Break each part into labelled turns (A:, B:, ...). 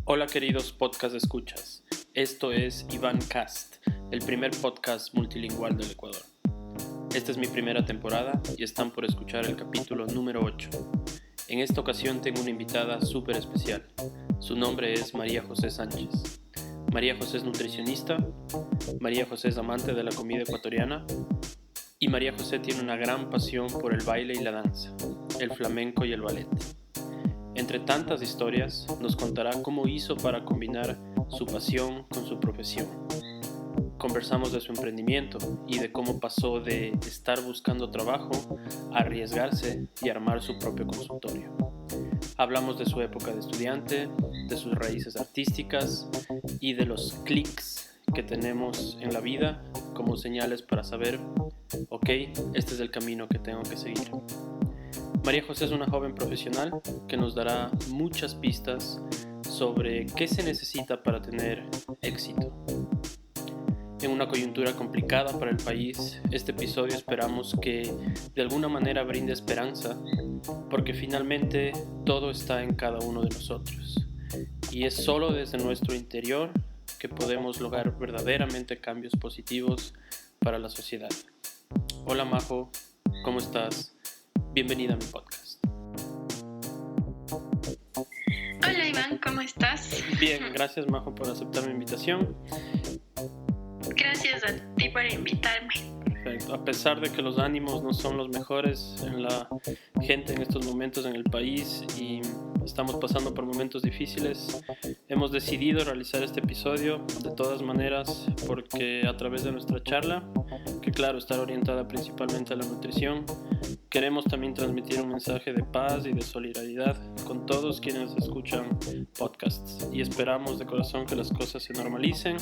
A: Hola queridos podcast escuchas, esto es Iván Cast, el primer podcast multilingüal del Ecuador. Esta es mi primera temporada y están por escuchar el capítulo número 8. En esta ocasión tengo una invitada súper especial. Su nombre es María José Sánchez. María José es nutricionista, María José es amante de la comida ecuatoriana y María José tiene una gran pasión por el baile y la danza, el flamenco y el ballet. Entre tantas historias, nos contará cómo hizo para combinar su pasión con su profesión. Conversamos de su emprendimiento y de cómo pasó de estar buscando trabajo a arriesgarse y armar su propio consultorio. Hablamos de su época de estudiante, de sus raíces artísticas y de los clics que tenemos en la vida como señales para saber, ok, este es el camino que tengo que seguir. María José es una joven profesional que nos dará muchas pistas sobre qué se necesita para tener éxito. En una coyuntura complicada para el país, este episodio esperamos que de alguna manera brinde esperanza, porque finalmente todo está en cada uno de nosotros. Y es solo desde nuestro interior que podemos lograr verdaderamente cambios positivos para la sociedad. Hola Majo, ¿cómo estás? Bienvenida a mi podcast.
B: Hola Iván, ¿cómo estás?
A: Bien, gracias Majo por aceptar mi invitación.
B: Gracias a ti por invitarme.
A: Perfecto. A pesar de que los ánimos no son los mejores en la gente en estos momentos en el país y estamos pasando por momentos difíciles, hemos decidido realizar este episodio de todas maneras porque a través de nuestra charla, que claro, está orientada principalmente a la nutrición, queremos también transmitir un mensaje de paz y de solidaridad con todos quienes escuchan podcasts y esperamos de corazón que las cosas se normalicen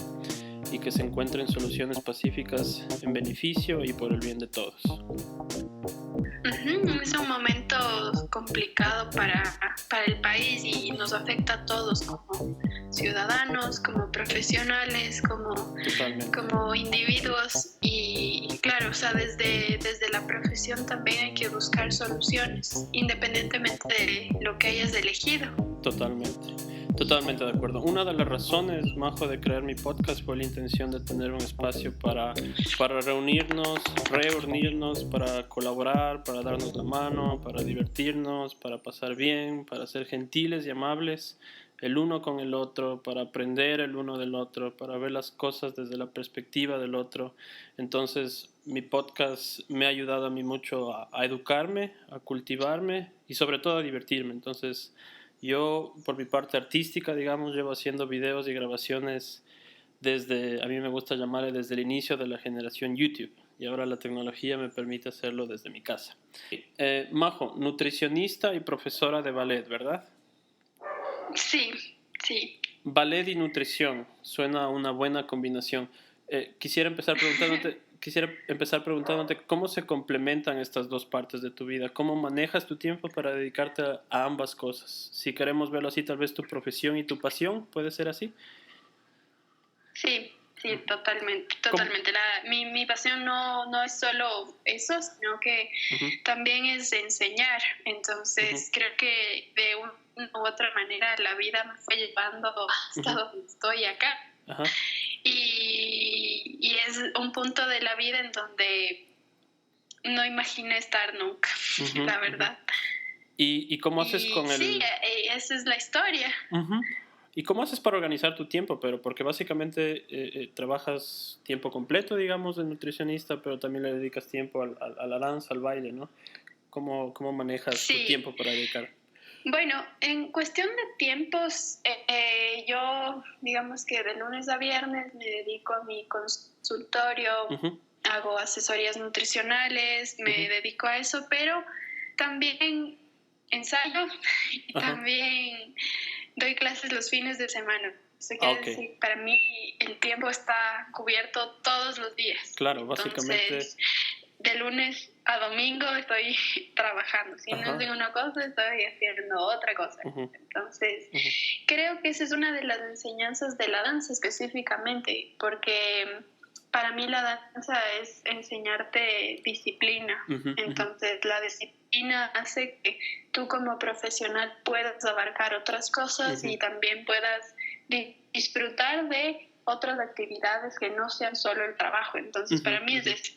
A: y que se encuentren soluciones pacíficas en beneficio y por el bien de todos.
B: Es un momento complicado para el país y nos afecta a todos como ciudadanos, como profesionales, como individuos y claro, o sea, desde la profesión también hay que buscar soluciones, independientemente de lo que hayas elegido.
A: Totalmente de acuerdo. Una de las razones, Majo, de crear mi podcast fue la intención de tener un espacio para reunirnos, para colaborar, para darnos la mano, para divertirnos, para pasar bien, para ser gentiles y amables el uno con el otro, para aprender el uno del otro, para ver las cosas desde la perspectiva del otro. Entonces, mi podcast me ha ayudado a mí mucho a educarme, a cultivarme y sobre todo a divertirme. Entonces, yo, por mi parte artística, digamos, llevo haciendo videos y grabaciones a mí me gusta llamarle desde el inicio de la generación YouTube, y ahora la tecnología me permite hacerlo desde mi casa. Majo, nutricionista y profesora de ballet, ¿verdad?
B: Sí.
A: Ballet y nutrición, suena a una buena combinación. Quisiera empezar preguntándote cómo se complementan estas dos partes de tu vida, cómo manejas tu tiempo para dedicarte a ambas cosas. Si queremos verlo así, tal vez tu profesión y tu pasión, ¿puede ser así?
B: Sí, totalmente. Mi pasión no es solo eso, sino que también es enseñar. Entonces creo que de una u otra manera la vida me fue llevando hasta donde estoy acá. Y es un punto de la vida en donde no imaginé estar nunca, la verdad.
A: ¿Y cómo haces con el...?
B: Sí, esa es la historia.
A: ¿Y cómo haces para organizar tu tiempo? Porque básicamente trabajas tiempo completo, digamos, de nutricionista, pero también le dedicas tiempo a la danza, al baile, ¿no? ¿Cómo manejas tu tiempo para dedicar?
B: Bueno, en cuestión de tiempos, yo digamos que de lunes a viernes me dedico a mi consultorio, hago asesorías nutricionales, me dedico a eso, pero también ensayo y también doy clases los fines de semana. Eso quiere decir, para mí el tiempo está cubierto todos los días.
A: Claro, básicamente.
B: Entonces, de lunes a domingo estoy trabajando. Si no estoy una cosa, estoy haciendo otra cosa. Entonces, creo que esa es una de las enseñanzas de la danza específicamente, porque para mí la danza es enseñarte disciplina. Entonces la disciplina hace que tú como profesional puedas abarcar otras cosas y también puedas disfrutar de otras actividades que no sean solo el trabajo. Entonces para mí es eso.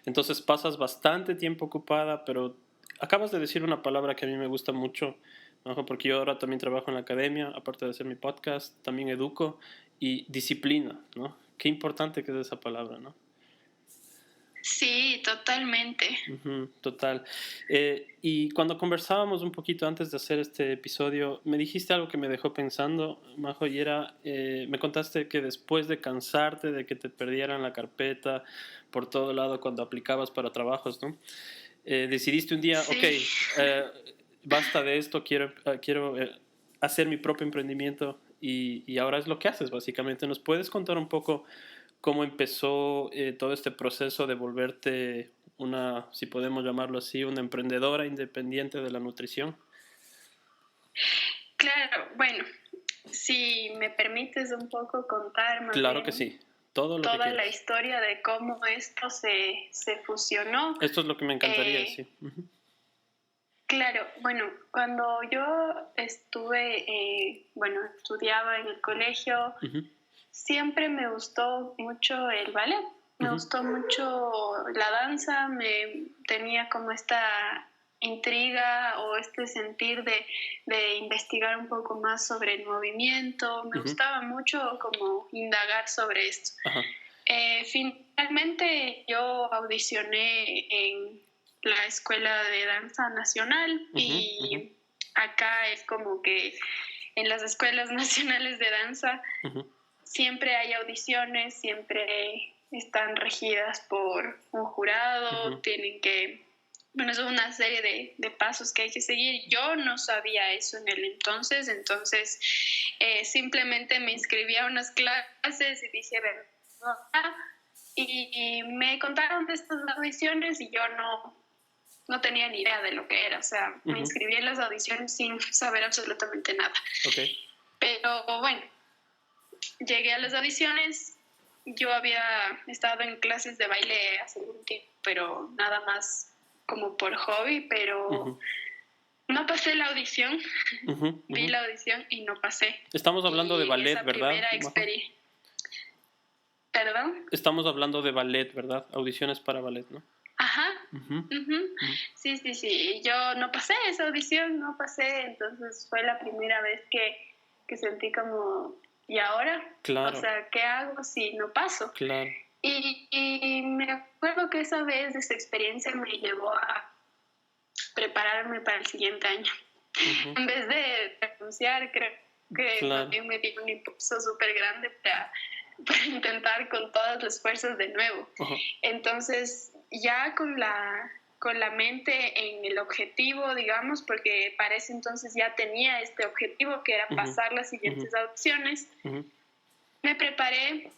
A: Entonces pasas bastante tiempo ocupada, pero acabas de decir una palabra que a mí me gusta mucho, Majo, porque yo ahora también trabajo en la academia, aparte de hacer mi podcast, también educo, y disciplina, ¿no? Qué importante que es esa palabra, ¿no?
B: Sí, totalmente.
A: Total. Y cuando conversábamos un poquito antes de hacer este episodio, me dijiste algo que me dejó pensando, Majo, y era, me contaste que después de cansarte de que te perdieran la carpeta por todo lado cuando aplicabas para trabajos, ¿no? Decidiste un día,
B: Sí.
A: basta de esto, quiero hacer mi propio emprendimiento y ahora es lo que haces, básicamente. ¿Nos puedes contar un poco cómo empezó todo este proceso de volverte una, si podemos llamarlo así, una emprendedora independiente de la nutrición?
B: Claro, bueno, si me permites un poco contar más
A: Claro
B: bien
A: que sí, todo lo que
B: toda la
A: quieras.
B: historia de cómo esto se fusionó.
A: Esto es lo que me encantaría, sí.
B: Claro, bueno, cuando yo estuve, estudiaba en el colegio, siempre me gustó mucho el ballet, me gustó mucho la danza, me tenía como esta intriga o este sentir de investigar un poco más sobre el movimiento, me gustaba mucho como indagar sobre esto. Finalmente yo audicioné en la Escuela de Danza Nacional y acá es como que en las escuelas nacionales de danza siempre hay audiciones, siempre están regidas por un jurado, tienen que, bueno, es una serie de pasos que hay que seguir. Yo no sabía eso en el entonces simplemente me inscribí a unas clases y dije, y me contaron de estas audiciones y yo no tenía ni idea de lo que era, o sea, me inscribí en las audiciones sin saber absolutamente nada. Pero bueno, llegué a las audiciones, yo había estado en clases de baile hace un tiempo, pero nada más como por hobby, pero no pasé la audición, vi la audición y no pasé.
A: Estamos hablando de ballet, ¿verdad?
B: Primera experiencia. ¿Perdón?
A: Estamos hablando de ballet, ¿verdad? Audiciones para ballet, ¿no?
B: Ajá. Sí. Yo no pasé esa audición, no pasé. Entonces fue la primera vez que sentí como, ¿y ahora?
A: Claro.
B: O sea, ¿qué hago si no paso?
A: Claro.
B: Y me acuerdo que esa vez, esa experiencia me llevó a prepararme para el siguiente año. En vez de renunciar, creo que también me dio un impulso súper grande para intentar con todas las fuerzas de nuevo. Entonces, ya con la mente en el objetivo, digamos, porque para ese entonces ya tenía este objetivo que era pasar las siguientes audiciones, me preparé,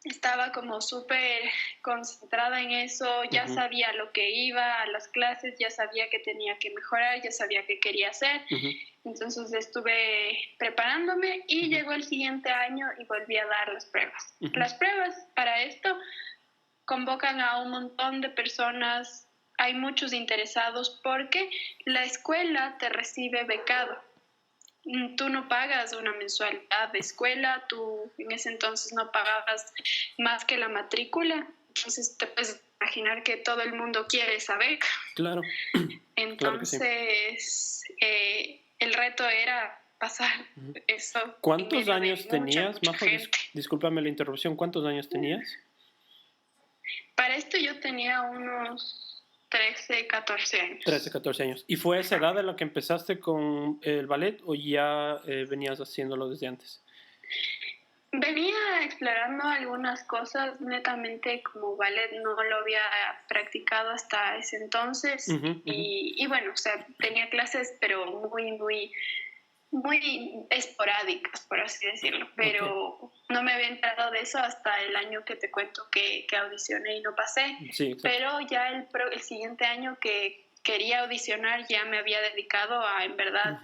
B: estaba como súper concentrada en eso, ya sabía lo que iba a las clases, ya sabía que tenía que mejorar, ya sabía qué quería hacer. Entonces estuve preparándome y llegó el siguiente año y volví a dar las pruebas. Las pruebas para esto convocan a un montón de personas, hay muchos interesados porque la escuela te recibe becado. Tú no pagas una mensualidad de escuela, tú en ese entonces no pagabas más que la matrícula, entonces te puedes imaginar que todo el mundo quiere esa beca.
A: Claro.
B: Entonces, el reto era pasar eso.
A: ¿Cuántos años tenías, Majo? Discúlpame la interrupción, ¿cuántos años tenías?
B: Para esto yo tenía unos 13, 14 años.
A: 13, 14 años. ¿Y fue a esa edad en la que empezaste con el ballet o ya venías haciéndolo desde antes?
B: Venía explorando algunas cosas, netamente como ballet no lo había practicado hasta ese entonces. Y bueno, o sea, tenía clases, pero muy esporádicas, por así decirlo. Pero no me había enterado de eso hasta el año que te cuento que audicioné y no pasé.
A: Sí,
B: pero ya el siguiente año que quería audicionar ya me había dedicado a, en verdad,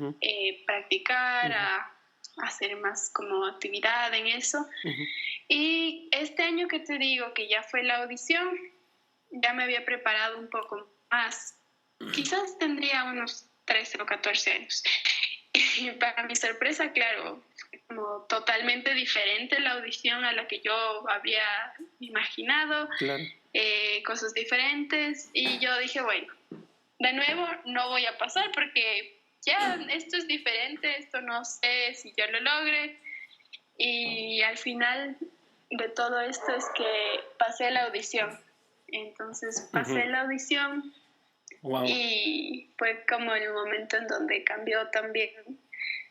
B: practicar, hacer más como actividad en eso.
A: Uh-huh.
B: Y este año que te digo que ya fue la audición, ya me había preparado un poco más. Quizás tendría unos 13 o 14 años. Y para mi sorpresa, claro, fue como totalmente diferente la audición a la que yo había imaginado.
A: Claro.
B: Cosas diferentes. Y yo dije, bueno, de nuevo no voy a pasar porque ya esto es diferente, esto no sé si yo lo logre. Y al final de todo esto es que pasé la audición. Entonces pasé la audición.
A: Wow.
B: Y fue como el momento en donde cambió también.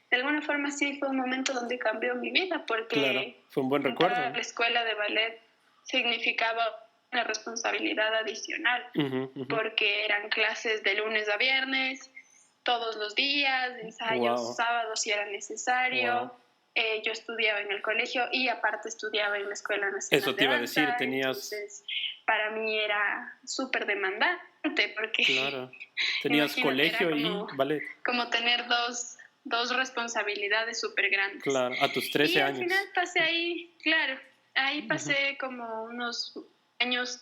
B: De alguna forma sí fue un momento donde cambió mi vida porque
A: claro, fue un buen recuerdo.
B: entrar a la escuela de ballet significaba una responsabilidad adicional, porque eran clases de lunes a viernes, todos los días, ensayos sábados si era necesario. Yo estudiaba en el colegio y aparte estudiaba en la Escuela Nacional
A: Eso te iba
B: de Danza,
A: a decir, tenías...
B: Entonces, para mí era súper demandante porque...
A: Claro, tenías colegio
B: como,
A: y ballet.
B: Como tener dos responsabilidades súper grandes.
A: Claro, a tus 13
B: y
A: años.
B: Y al final pasé ahí, claro, ahí pasé como unos años,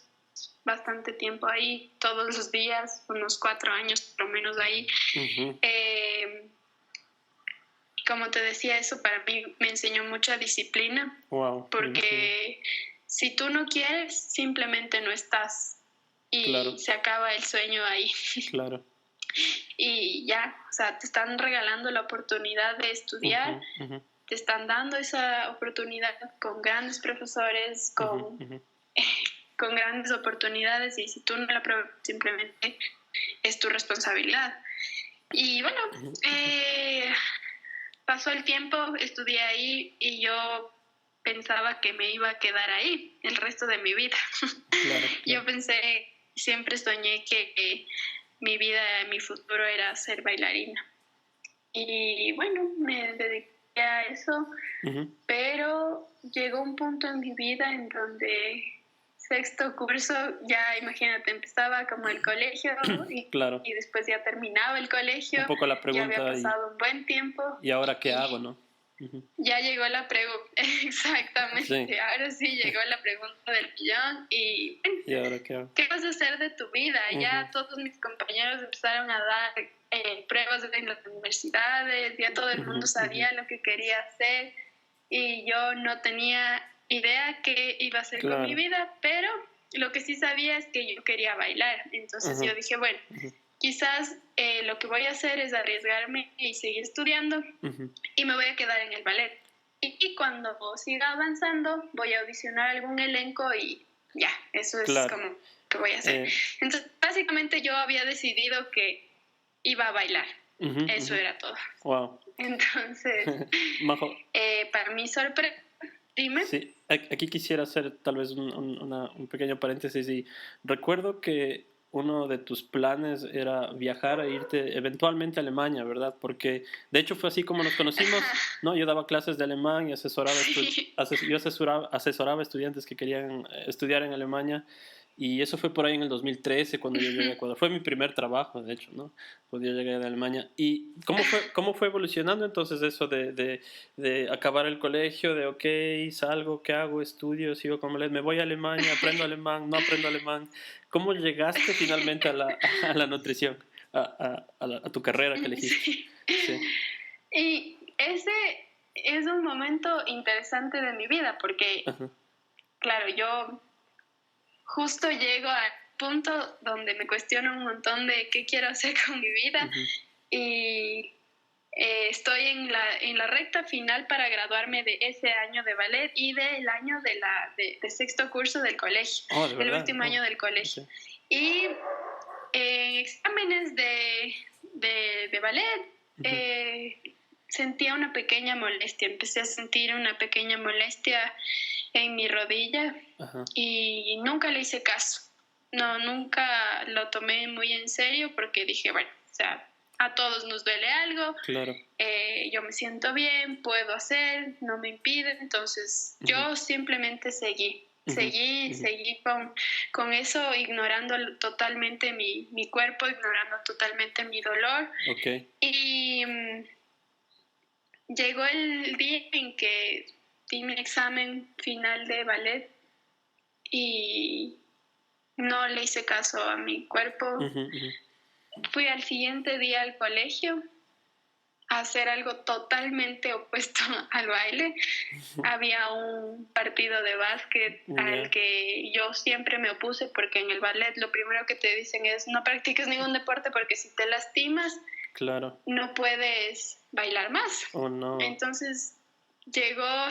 B: bastante tiempo ahí, todos los días, unos 4 años por lo menos ahí. Como te decía, eso para mí me enseñó mucha disciplina.
A: Wow,
B: porque si tú no quieres, simplemente no estás. Y se acaba el sueño ahí.
A: Claro.
B: Y ya, o sea, te están regalando la oportunidad de estudiar, te están dando esa oportunidad con grandes profesores, con grandes oportunidades, y si tú no la aprovechas, simplemente es tu responsabilidad. Y bueno, pasó el tiempo, estudié ahí y yo pensaba que me iba a quedar ahí el resto de mi vida. Claro. Yo pensé, siempre soñé que mi vida, mi futuro era ser bailarina. Y bueno, me dediqué a eso, pero llegó un punto en mi vida en donde sexto curso, ya imagínate, empezaba como el colegio y después ya terminaba el colegio.
A: Un poco la pregunta.
B: Ya había pasado un buen tiempo.
A: ¿Y ahora qué hago, no?
B: Ya llegó la pregunta, exactamente, sí. Ahora sí llegó la pregunta del millón y
A: ahora qué hago?
B: ¿Qué vas a hacer de tu vida? Ya todos mis compañeros empezaron a dar pruebas en las universidades, ya todo el mundo sabía lo que quería hacer y yo no tenía idea qué iba a hacer con mi vida, pero lo que sí sabía es que yo quería bailar, entonces yo dije, bueno, quizás lo que voy a hacer es arriesgarme y seguir estudiando y me voy a quedar en el ballet. Y cuando siga avanzando, voy a audicionar algún elenco y ya, eso es como que voy a hacer. Entonces, básicamente yo había decidido que iba a bailar. Eso era todo.
A: Wow.
B: Entonces,
A: Majo,
B: para mi sorpresa, dime.
A: Sí, aquí quisiera hacer tal vez un pequeño paréntesis. Y recuerdo que uno de tus planes era viajar e irte eventualmente a Alemania, ¿verdad? Porque de hecho fue así como nos conocimos, ¿no? Yo daba clases de alemán y asesoraba estudiantes que querían estudiar en Alemania, y eso fue por ahí en el 2013 cuando yo llegué a Ecuador. Fue mi primer trabajo, de hecho, ¿no? Cuando yo llegué de Alemania. ¿Y cómo fue evolucionando entonces eso de acabar el colegio, de ok, salgo, qué hago, estudio, sigo con ballet, me voy a Alemania, aprendo alemán, no aprendo alemán? ¿Cómo llegaste finalmente a la nutrición, a tu carrera que elegiste? Sí.
B: Y ese es un momento interesante de mi vida porque, claro, yo justo llego al punto donde me cuestiono un montón de qué quiero hacer con mi vida y estoy en la recta final para graduarme de ese año de ballet y del año de sexto curso del colegio, el último año del colegio. Y en exámenes de ballet sentía una pequeña molestia, empecé a sentir una pequeña molestia en mi rodilla y nunca le hice caso. No, nunca lo tomé muy en serio porque dije, bueno, o sea, a todos nos duele algo,
A: claro.
B: Yo me siento bien, puedo hacer, no me impide, entonces yo simplemente seguí con eso, ignorando totalmente mi cuerpo, ignorando totalmente mi dolor.
A: Okay.
B: Y llegó el día en que di mi examen final de ballet y no le hice caso a mi cuerpo. Fui al siguiente día al colegio a hacer algo totalmente opuesto al baile. Había un partido de básquet al que yo siempre me opuse, porque en el ballet lo primero que te dicen es no practiques ningún deporte porque si te lastimas,
A: claro,
B: no puedes bailar más.
A: Oh, no.
B: Entonces llegó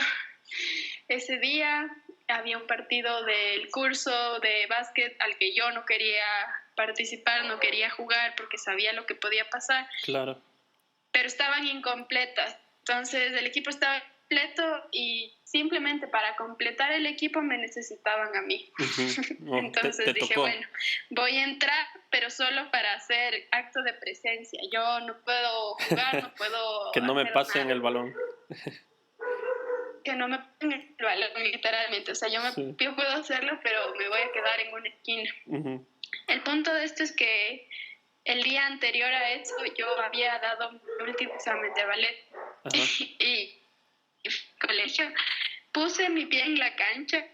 B: ese día, había un partido del curso de básquet al que yo no quería participar, no quería jugar porque sabía lo que podía pasar.
A: Claro.
B: Pero estaban incompletas. Entonces el equipo estaba completo y simplemente para completar el equipo me necesitaban a mí. Entonces
A: te
B: dije,
A: tocó.
B: bueno, voy a entrar, pero solo para hacer acto de presencia. Yo no puedo jugar, no puedo
A: que no me pasen
B: nada.
A: el balón.
B: Que no me pasen el balón, literalmente. O sea, yo puedo hacerlo, pero me voy a quedar en una esquina. El punto de esto es que el día anterior a eso yo había dado mi último examen de ballet y colegio, puse mi pie en la cancha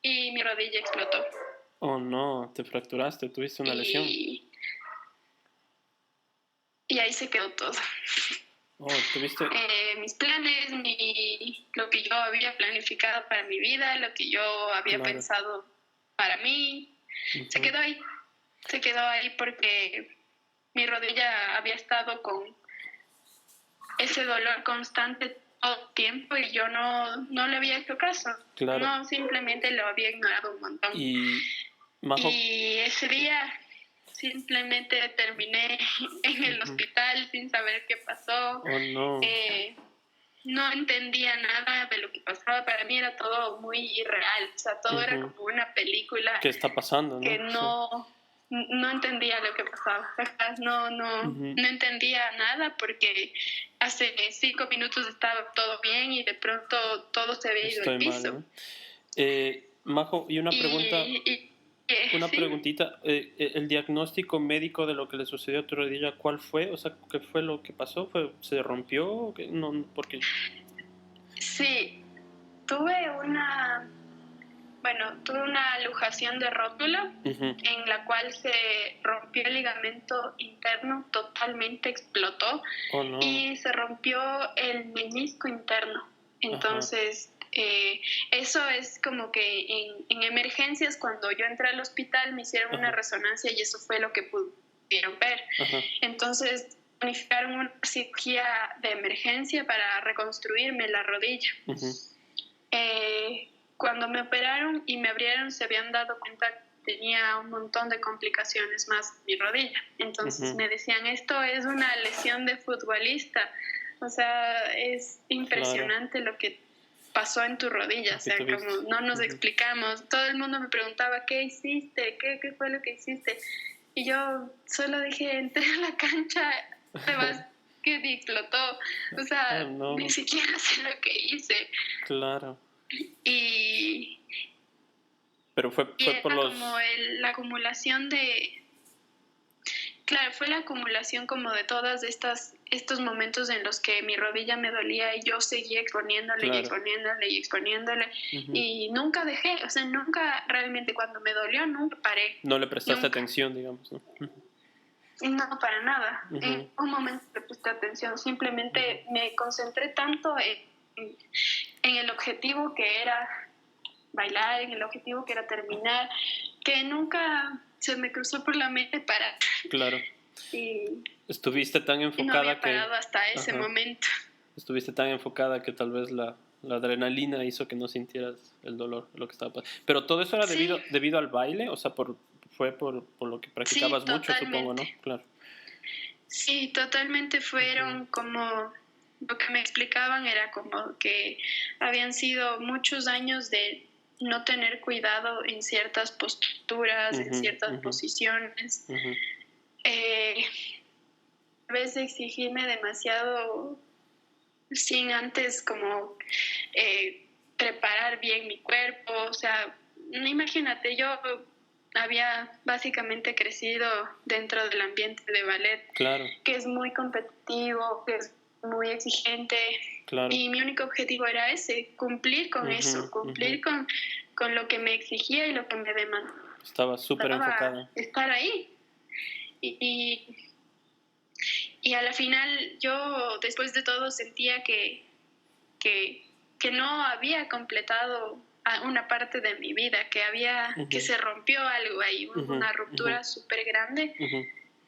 B: y mi rodilla explotó.
A: Oh no, te fracturaste, tuviste una lesión.
B: Y ahí se quedó todo.
A: ¿Tuviste?
B: Mis planes, lo que yo había planificado para mi vida, lo que yo había pensado para mí, se quedó ahí. Se quedó ahí porque mi rodilla había estado con ese dolor constante todo el tiempo y yo no le había hecho caso.
A: Claro.
B: No, simplemente lo había ignorado un montón.
A: Y
B: ese día simplemente terminé en el hospital sin saber qué pasó.
A: Oh, no.
B: No entendía nada de lo que pasaba. Para mí era todo muy irreal. O sea, todo era como una película.
A: ¿Qué está pasando?
B: Que no entendía lo que pasaba. No entendía nada porque hace 5 minutos estaba todo bien y de pronto todo se había ido al piso.
A: Mal, ¿no? Majo, y una pregunta. Una preguntita, el diagnóstico médico de lo que le sucedió a tu rodilla, ¿cuál fue? O sea, ¿qué fue lo que pasó? ¿Se rompió? No, porque...
B: Sí, tuve una luxación de rótula en la cual se rompió el ligamento interno, totalmente explotó.
A: Oh, no.
B: Y se rompió el menisco interno. Entonces... eso es como que en emergencias, cuando yo entré al hospital me hicieron una resonancia y eso fue lo que pudieron ver. Entonces planificaron una cirugía de emergencia para reconstruirme la rodilla. Cuando me operaron y me abrieron se habían dado cuenta que tenía un montón de complicaciones más mi rodilla. Entonces me decían, esto es una lesión de futbolista. O sea, es impresionante lo que pasó en tu rodilla, o sea, como no nos explicamos. Todo el mundo me preguntaba, ¿qué hiciste? ¿Qué fue lo que hiciste? Y yo solo dije, entré a la cancha de básquet y explotó. O sea, ni siquiera sé lo que hice.
A: Claro.
B: Pero
A: fue por los...
B: como la acumulación de... Claro, fue la acumulación como de todas estos momentos en los que mi rodilla me dolía y yo seguía exponiéndole y exponiéndole y exponiéndole y nunca dejé, o sea, nunca realmente cuando me dolió, nunca paré.
A: No le prestaste atención, digamos, ¿no?
B: No, para nada. En un momento le presté atención, simplemente me concentré tanto en el objetivo que era bailar, en el objetivo que era terminar, que nunca se me cruzó por la mente parar.
A: Claro.
B: Y
A: estuviste tan enfocada
B: no había parado hasta ese momento.
A: Estuviste tan enfocada que tal vez la adrenalina hizo que no sintieras el dolor, lo que estaba pasando. Pero todo eso era debido al baile, o sea, fue por lo que practicabas mucho, supongo, ¿no? Claro.
B: Sí, totalmente fueron como... Lo que me explicaban era como que habían sido muchos años de no tener cuidado en ciertas posturas, en ciertas posiciones. A veces exigirme demasiado sin antes como preparar bien mi cuerpo. O sea, imagínate, yo había básicamente crecido dentro del ambiente de ballet,
A: claro,
B: que es muy competitivo, que es muy exigente.
A: Claro.
B: Y mi único objetivo era ese, cumplir con eso, cumplir con lo que me exigía y lo que me demandaba.
A: Estaba súper enfocada.
B: Estar ahí. Y a la final yo, después de todo, sentía que no había completado una parte de mi vida, que se rompió algo ahí, una ruptura súper grande.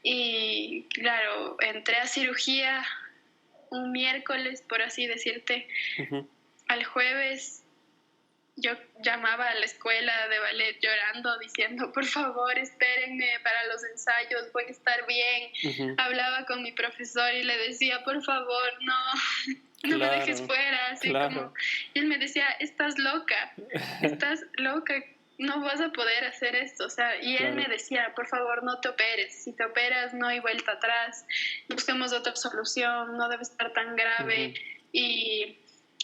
B: Y claro, entré a cirugía un miércoles, por así decirte. Al jueves yo llamaba a la escuela de ballet llorando, diciendo, por favor, espérenme para los ensayos, voy a estar bien. Hablaba con mi profesor y le decía, por favor, no me dejes fuera. Así como, y él me decía, estás loca, no vas a poder hacer esto. O sea, y él me decía, por favor, no te operes. Si te operas, no hay vuelta atrás. Busquemos otra solución, no debe estar tan grave. Y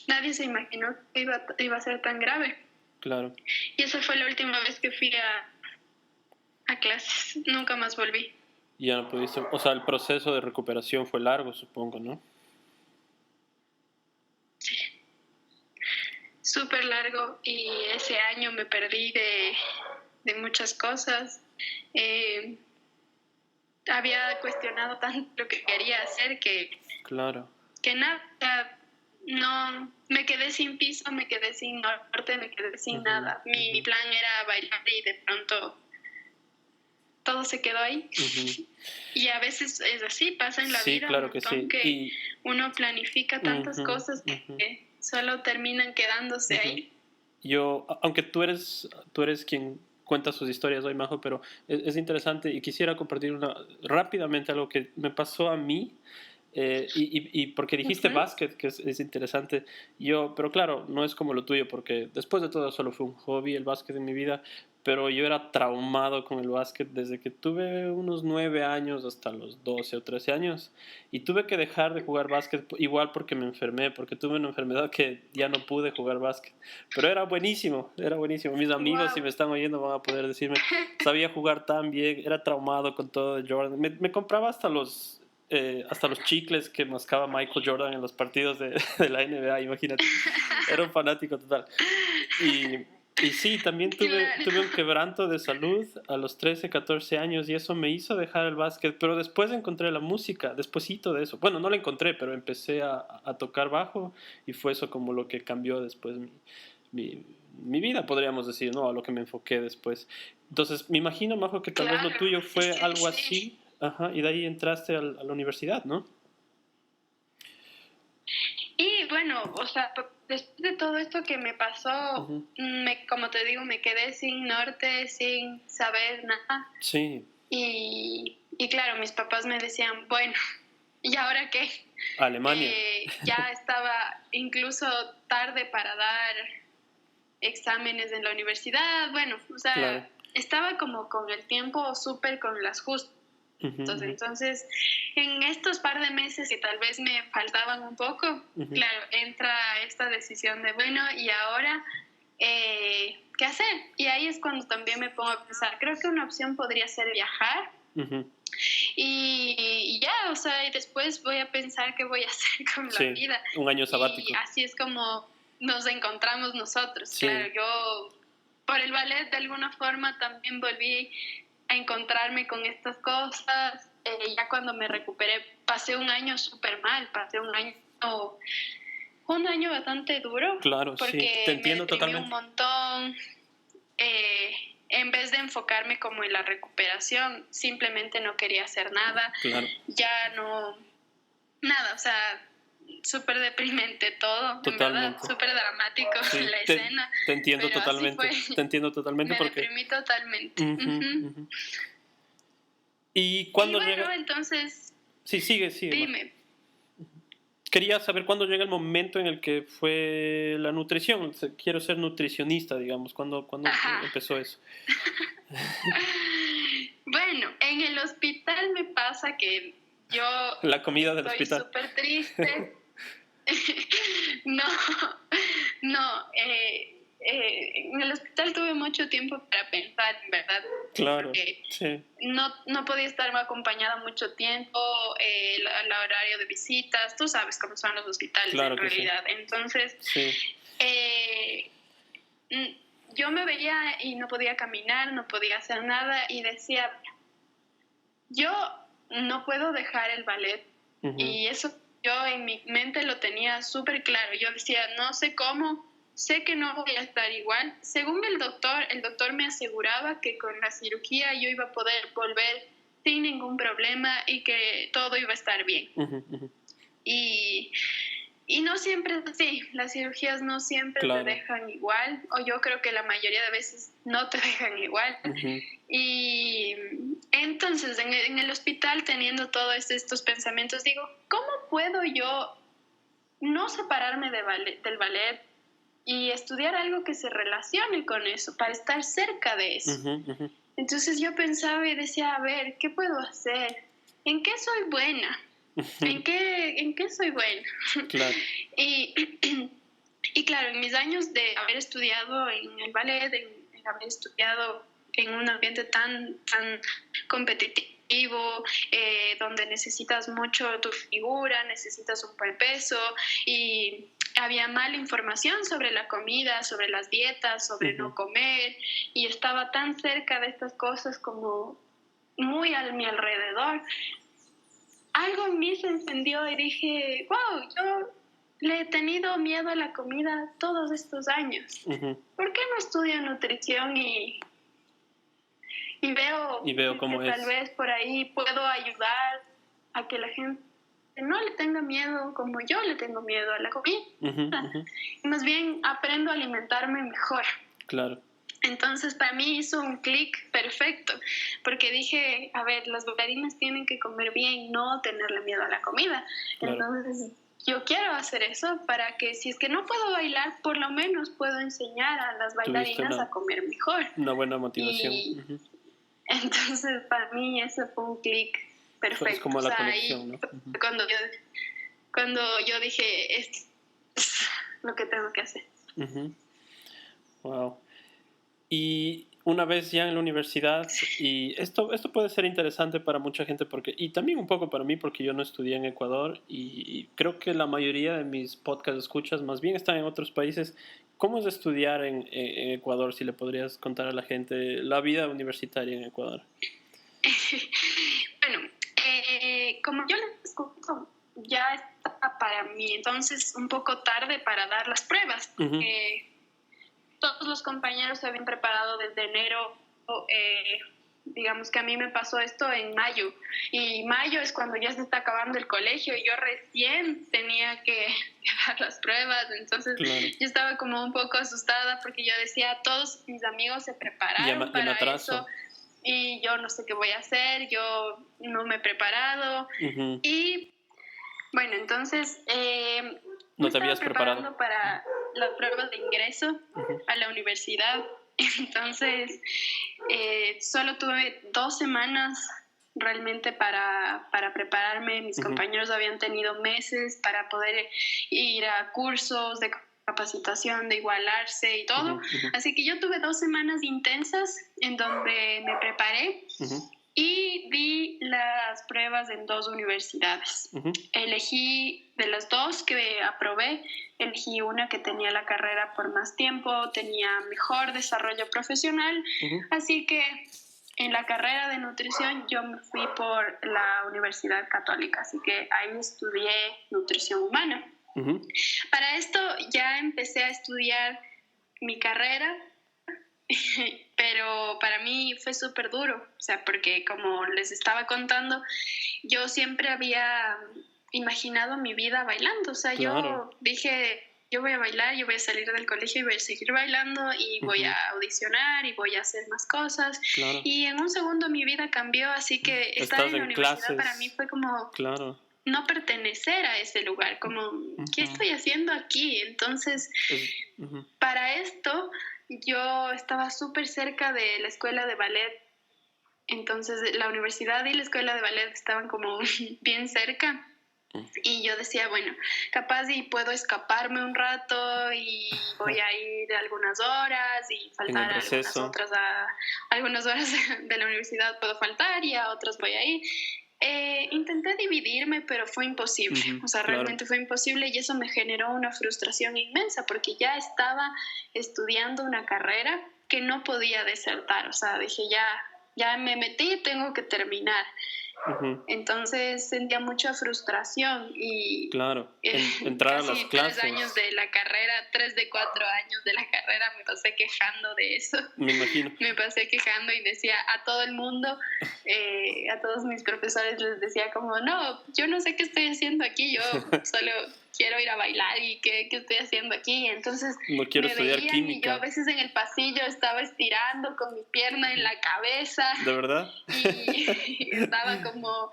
B: nadie se imaginó que iba a ser tan grave.
A: Claro.
B: Y esa fue la última vez que fui a clases. Nunca más volví.
A: Ya no pudiste. O sea, el proceso de recuperación fue largo, supongo, ¿no?
B: Sí. Súper largo, y ese año me perdí de muchas cosas. Había cuestionado tanto lo que quería hacer que nada, no, me quedé sin piso, me quedé sin norte, me quedé sin nada. Mi plan era bailar y de pronto todo se quedó ahí. Y a veces es así, pasa en la vida.
A: Claro que sí.
B: Que uno planifica tantas cosas que solo terminan quedándose ahí.
A: Yo, aunque tú eres quien cuenta sus historias hoy, Majo, pero es interesante y quisiera compartir rápidamente algo que me pasó a mí. Y porque dijiste básquet, que es interesante. Pero claro, no es como lo tuyo, porque después de todo solo fue un hobby el básquet en mi vida, pero yo era traumado con el básquet desde que tuve unos 9 años hasta los 12 o 13 años, y tuve que dejar de jugar básquet igual porque me enfermé, porque tuve una enfermedad que ya no pude jugar básquet, pero era buenísimo. Mis amigos, si me están oyendo, van a poder decirme, sabía jugar tan bien, era traumado con todo de Jordan, me compraba hasta los chicles que mascaba Michael Jordan en los partidos de la NBA, imagínate. Era un fanático total. Y sí, también tuve un quebranto de salud a los 13, 14 años, y eso me hizo dejar el básquet, pero después encontré la música, despuesito de eso. Bueno, no la encontré, pero empecé a tocar bajo, y fue eso como lo que cambió después mi vida, podríamos decir, ¿no? A lo que me enfoqué después. Entonces, me imagino, Majo, que tal vez lo tuyo fue algo así. Y de ahí entraste a la universidad, ¿no?
B: Y bueno, o sea, después de todo esto que me pasó, como te digo, me quedé sin norte, sin saber nada.
A: Sí.
B: Y claro, mis papás me decían, bueno, ¿y ahora qué?
A: Alemania.
B: Ya estaba incluso tarde para dar exámenes en la universidad. Bueno, o sea, estaba como con el tiempo súper con las justas. Entonces, en estos par de meses que tal vez me faltaban un poco, claro, entra esta decisión de, bueno, ¿y ahora qué hacer? Y ahí es cuando también me pongo a pensar, creo que una opción podría ser viajar. Y ya, o sea, y después voy a pensar qué voy a hacer con la vida.
A: Un año sabático.
B: Y así es como nos encontramos nosotros. Claro, yo por el ballet de alguna forma también volví a encontrarme con estas cosas. Ya cuando me recuperé, pasé un año súper mal, un año bastante duro.
A: Claro,
B: porque
A: te entiendo
B: me deprimí
A: totalmente.
B: un montón. En vez de enfocarme como en la recuperación, simplemente no quería hacer nada.
A: Claro.
B: Ya no, nada, o sea, súper deprimente todo,
A: Totalmente.
B: en verdad, súper dramático la escena.
A: Te entiendo totalmente. Te entiendo totalmente.
B: Me deprimí totalmente.
A: ¿Y cuándo llega?
B: Entonces.
A: Sí, sigue.
B: Dime.
A: Quería saber cuándo llega el momento en el que fue la nutrición. Quiero ser nutricionista, digamos. ¿Cuándo empezó eso?
B: Bueno, en el hospital me pasa que yo...
A: La comida del hospital.
B: Estoy súper triste. No. en el hospital tuve mucho tiempo para pensar, en verdad.
A: Claro, sí.
B: No podía estar acompañada mucho tiempo, el horario de visitas, tú sabes cómo son los hospitales
A: Claro
B: en realidad.
A: Sí.
B: Entonces,
A: Sí.
B: Yo me veía y no podía caminar, no podía hacer nada y decía, yo no puedo dejar el ballet.
A: Uh-huh.
B: Y eso yo en mi mente lo tenía súper claro. Yo decía, no sé cómo, sé que no voy a estar igual. Según el doctor me aseguraba que con la cirugía yo iba a poder volver sin ningún problema y que todo iba a estar bien.
A: Uh-huh, uh-huh.
B: Y no siempre es así, las cirugías no siempre te dejan igual, o yo creo que la mayoría de veces no te dejan igual.
A: Uh-huh.
B: Y entonces en el hospital, teniendo todos estos pensamientos, digo, ¿cómo puedo yo no separarme del ballet y estudiar algo que se relacione con eso, para estar cerca de eso?
A: Uh-huh, uh-huh.
B: Entonces yo pensaba y decía, a ver, ¿qué puedo hacer? ¿En qué soy buena? ¿En qué soy buena?
A: Claro.
B: Y claro, en mis años de haber estudiado en el ballet, en haber estudiado en un ambiente tan competitivo, donde necesitas mucho tu figura, necesitas un buen peso, y había mala información sobre la comida, sobre las dietas, sobre no comer, y estaba tan cerca de estas cosas como muy a mi alrededor. Algo en mí se encendió y dije, wow, yo le he tenido miedo a la comida todos estos años.
A: Uh-huh.
B: ¿Por qué no estudio nutrición y veo
A: cómo
B: que tal vez por ahí puedo ayudar a que la gente no le tenga miedo como yo le tengo miedo a la comida?
A: Uh-huh, uh-huh.
B: Y más bien aprendo a alimentarme mejor.
A: Claro.
B: Entonces para mí hizo un clic perfecto, porque dije, a ver, las bailarinas tienen que comer bien, no tenerle miedo a la comida. Claro. Entonces yo quiero hacer eso para que si es que no puedo bailar, por lo menos puedo enseñar a las bailarinas a comer mejor.
A: Una buena motivación.
B: Y entonces para mí eso fue un clic perfecto.
A: Es como la conexión, ¿no?
B: Cuando yo dije, esto es lo que tengo que hacer.
A: Uh-huh. Wow. Y una vez ya en la universidad, y esto puede ser interesante para mucha gente, y también un poco para mí, porque yo no estudié en Ecuador, y creo que la mayoría de mis podcast escuchas más bien están en otros países. ¿Cómo es estudiar en Ecuador? Si le podrías contar a la gente la vida universitaria en Ecuador.
B: Bueno, como yo les escucho, ya está para mí entonces un poco tarde para dar las pruebas.
A: Uh-huh.
B: Todos los compañeros se habían preparado desde enero. Digamos que a mí me pasó esto en mayo, y mayo es cuando ya se está acabando el colegio y yo recién tenía que dar las pruebas. Entonces claro, yo estaba como un poco asustada porque yo decía, todos mis amigos se prepararon para eso y yo no sé qué voy a hacer, yo no me he preparado. Uh-huh. Y bueno, entonces
A: no te habías preparado
B: para las pruebas de ingreso uh-huh. a la universidad. Entonces solo tuve 2 semanas realmente para prepararme. Mis uh-huh. compañeros habían tenido meses para poder ir a cursos de capacitación, de igualarse y todo. Uh-huh. Así que yo tuve 2 semanas intensas en donde me preparé uh-huh. y di las pruebas en 2 universidades. Uh-huh. Elegí de las 2 que aprobé, elegí una que tenía la carrera por más tiempo, tenía mejor desarrollo profesional, uh-huh. así que en la carrera de nutrición yo me fui por la Universidad Católica, así que ahí estudié nutrición humana. Uh-huh. Para esto ya empecé a estudiar mi carrera, pero para mí fue súper duro, o sea, porque como les estaba contando, yo siempre había imaginado mi vida bailando, o sea, claro. Yo dije, yo voy a bailar, yo voy a salir del colegio y voy a seguir bailando y uh-huh. voy a audicionar y voy a hacer más cosas, claro. Y en un segundo mi vida cambió, así que estar en la universidad clases. Para mí fue como...
A: Claro.
B: No pertenecer a ese lugar, como, uh-huh. ¿qué estoy haciendo aquí? Entonces, uh-huh. para esto, yo estaba súper cerca de la escuela de ballet, entonces la universidad y la escuela de ballet estaban como bien cerca, Y yo decía, bueno, capaz y puedo escaparme un rato y voy a ir algunas horas y faltar algunas horas de la universidad puedo faltar y a otras voy a ir. Intenté dividirme, pero fue imposible. O sea,
A: claro.
B: Realmente fue imposible y eso me generó una frustración inmensa porque ya estaba estudiando una carrera que no podía desertar. O sea, dije, ya me metí, tengo que terminar. Entonces sentía mucha frustración y
A: claro, entrar a las clases.
B: 3 años de la carrera, 3 de 4 años de la carrera me pasé quejando de eso.
A: Me imagino.
B: Me pasé quejando y decía a todo el mundo, a todos mis profesores les decía como, no, yo no sé qué estoy haciendo aquí, yo solo quiero ir a bailar y qué estoy haciendo aquí. Entonces
A: no quiero
B: me
A: estudiar
B: veían
A: química.
B: Y yo a veces en el pasillo estaba estirando con mi pierna en la cabeza.
A: ¿De verdad?
B: Y estaba como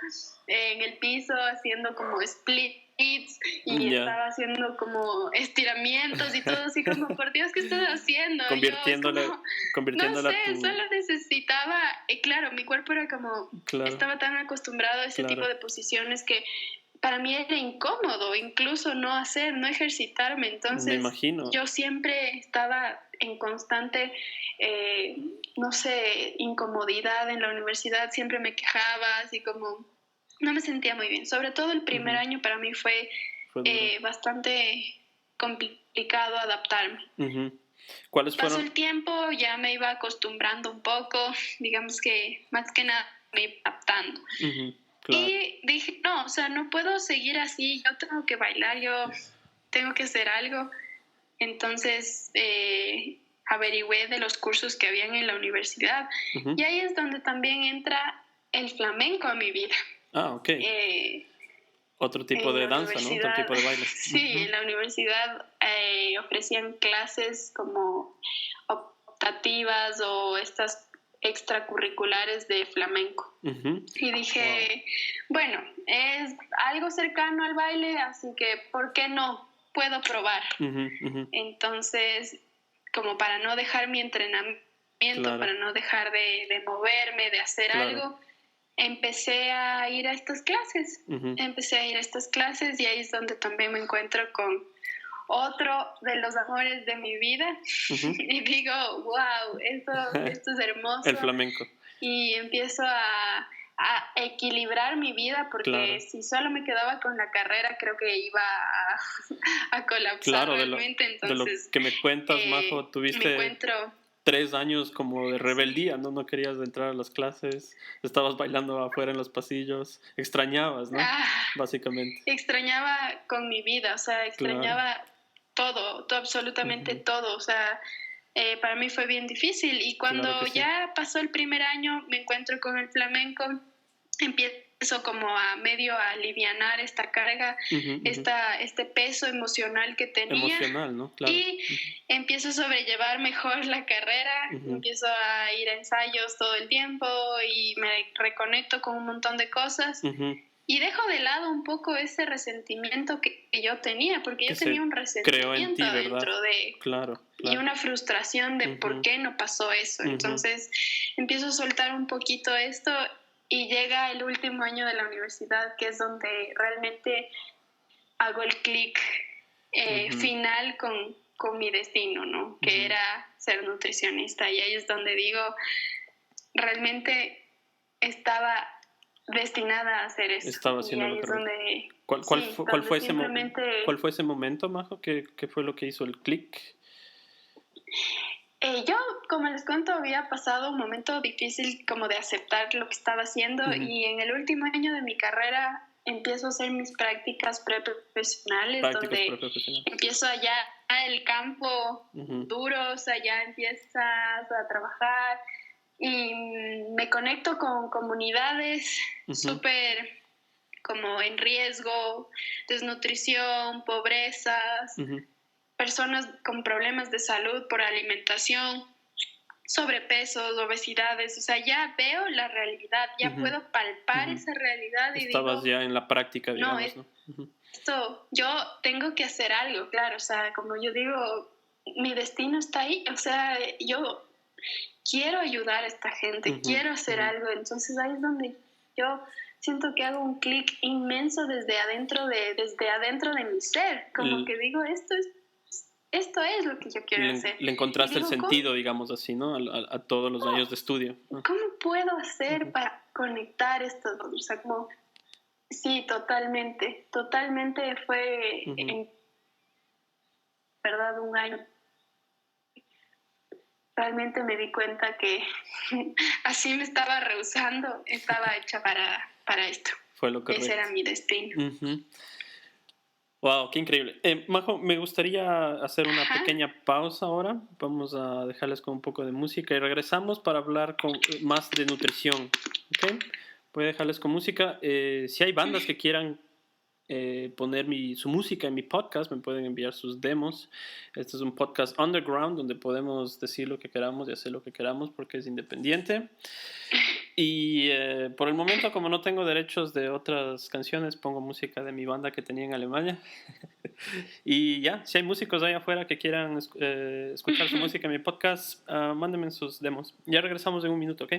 B: en el piso haciendo como splits y estaba haciendo como estiramientos y todo así como, por Dios, ¿qué estás haciendo?
A: Convirtiéndola
B: no sé, solo necesitaba, claro, mi cuerpo era como, estaba tan acostumbrado a ese tipo de posiciones que para mí era incómodo incluso no ejercitarme. Entonces
A: me imagino.
B: Yo siempre estaba en constante no sé, incomodidad en la universidad, siempre me quejaba, así como no me sentía muy bien. Sobre todo el primer año para mí fue bastante complicado adaptarme.
A: ¿Cuáles fueron?
B: Pasó el tiempo, ya me iba acostumbrando un poco, digamos que más que nada me iba adaptando. Claro. Y dije, no, o sea, no puedo seguir así, yo tengo que bailar, yo tengo que hacer algo. Entonces averigüé de los cursos que habían en la universidad y ahí es donde también entra el flamenco a mi vida.
A: Ah, ok. Otro tipo de danza, ¿no? Otro tipo de baile.
B: Sí, en la universidad ofrecían clases como optativas o estas extracurriculares de flamenco. Y dije, bueno, es algo cercano al baile, así que ¿por qué no? Puedo probar. Entonces, como para no dejar mi entrenamiento, para no dejar de moverme, de hacer algo, empecé a ir a estas clases. Empecé a ir a estas clases y ahí es donde también me encuentro con otro de los amores de mi vida. Y digo, wow, esto es hermoso.
A: El flamenco.
B: Y empiezo a equilibrar mi vida porque si solo me quedaba con la carrera creo que iba a colapsar realmente. Entonces,
A: de lo que me cuentas, Majo, tuviste 3 años como de rebeldía, ¿no? No querías entrar a las clases, estabas bailando afuera en los pasillos, extrañabas, ¿no? Básicamente.
B: Extrañaba con mi vida, o sea, extrañaba todo, absolutamente todo, o sea, para mí fue bien difícil y cuando ya pasó el primer año me encuentro con el flamenco, empiezo como a medio a alivianar esta carga, este peso emocional que tenía.
A: Emocional, ¿no? Claro.
B: Y empiezo a sobrellevar mejor la carrera, empiezo a ir a ensayos todo el tiempo y me reconecto con un montón de cosas. Y dejo de lado un poco ese resentimiento que yo tenía, porque yo tenía un resentimiento dentro de...
A: Claro.
B: Y una frustración de por qué no pasó eso. Entonces empiezo a soltar un poquito esto y llega el último año de la universidad, que es donde realmente hago el clic final con mi destino, ¿no? Que era ser nutricionista. Y ahí es donde digo, realmente estaba destinada a hacer eso.
A: Estaba haciendo lo correcto. ¿Cuál fue ese momento, Majo? ¿Qué fue lo que hizo el clic?
B: Yo, como les cuento, había pasado un momento difícil como de aceptar lo que estaba haciendo y en el último año de mi carrera empiezo a hacer mis prácticas preprofesionales, donde empiezo allá el campo duro, o sea, ya empiezas a trabajar y me conecto con comunidades súper como en riesgo, desnutrición, pobrezas, personas con problemas de salud por alimentación, sobrepesos, obesidades, o sea, ya veo la realidad, ya puedo palpar esa realidad y
A: estabas ya en la práctica, digamos, ¿no?
B: Esto, yo tengo que hacer algo, claro, o sea, como yo digo, mi destino está ahí, o sea, yo quiero ayudar a esta gente, quiero hacer algo, entonces ahí es donde yo siento que hago un clic inmenso desde adentro de mi ser, como que digo, esto es lo que yo quiero hacer.
A: Le encontraste el sentido, digamos así, ¿no? A todos los años de estudio.
B: ¿Cómo puedo hacer para conectar estos dos? O sea, como, sí, totalmente fue, en verdad, un año. Realmente me di cuenta que así me estaba rehusando, estaba hecha para esto.
A: Fue lo correcto.
B: Ese era mi destino.
A: Wow, qué increíble. Majo, me gustaría hacer una pequeña pausa ahora. Vamos a dejarles con un poco de música y regresamos para hablar más de nutrición. ¿Okay? Voy a dejarles con música. Si hay bandas que quieran poner su música en mi podcast, me pueden enviar sus demos. Este es un podcast underground donde podemos decir lo que queramos y hacer lo que queramos porque es independiente. Y por el momento, como no tengo derechos de otras canciones, pongo música de mi banda que tenía en Alemania. Y ya, si hay músicos allá afuera que quieran escuchar su música en mi podcast, mándenme sus demos. Ya regresamos en un minuto, ¿ok?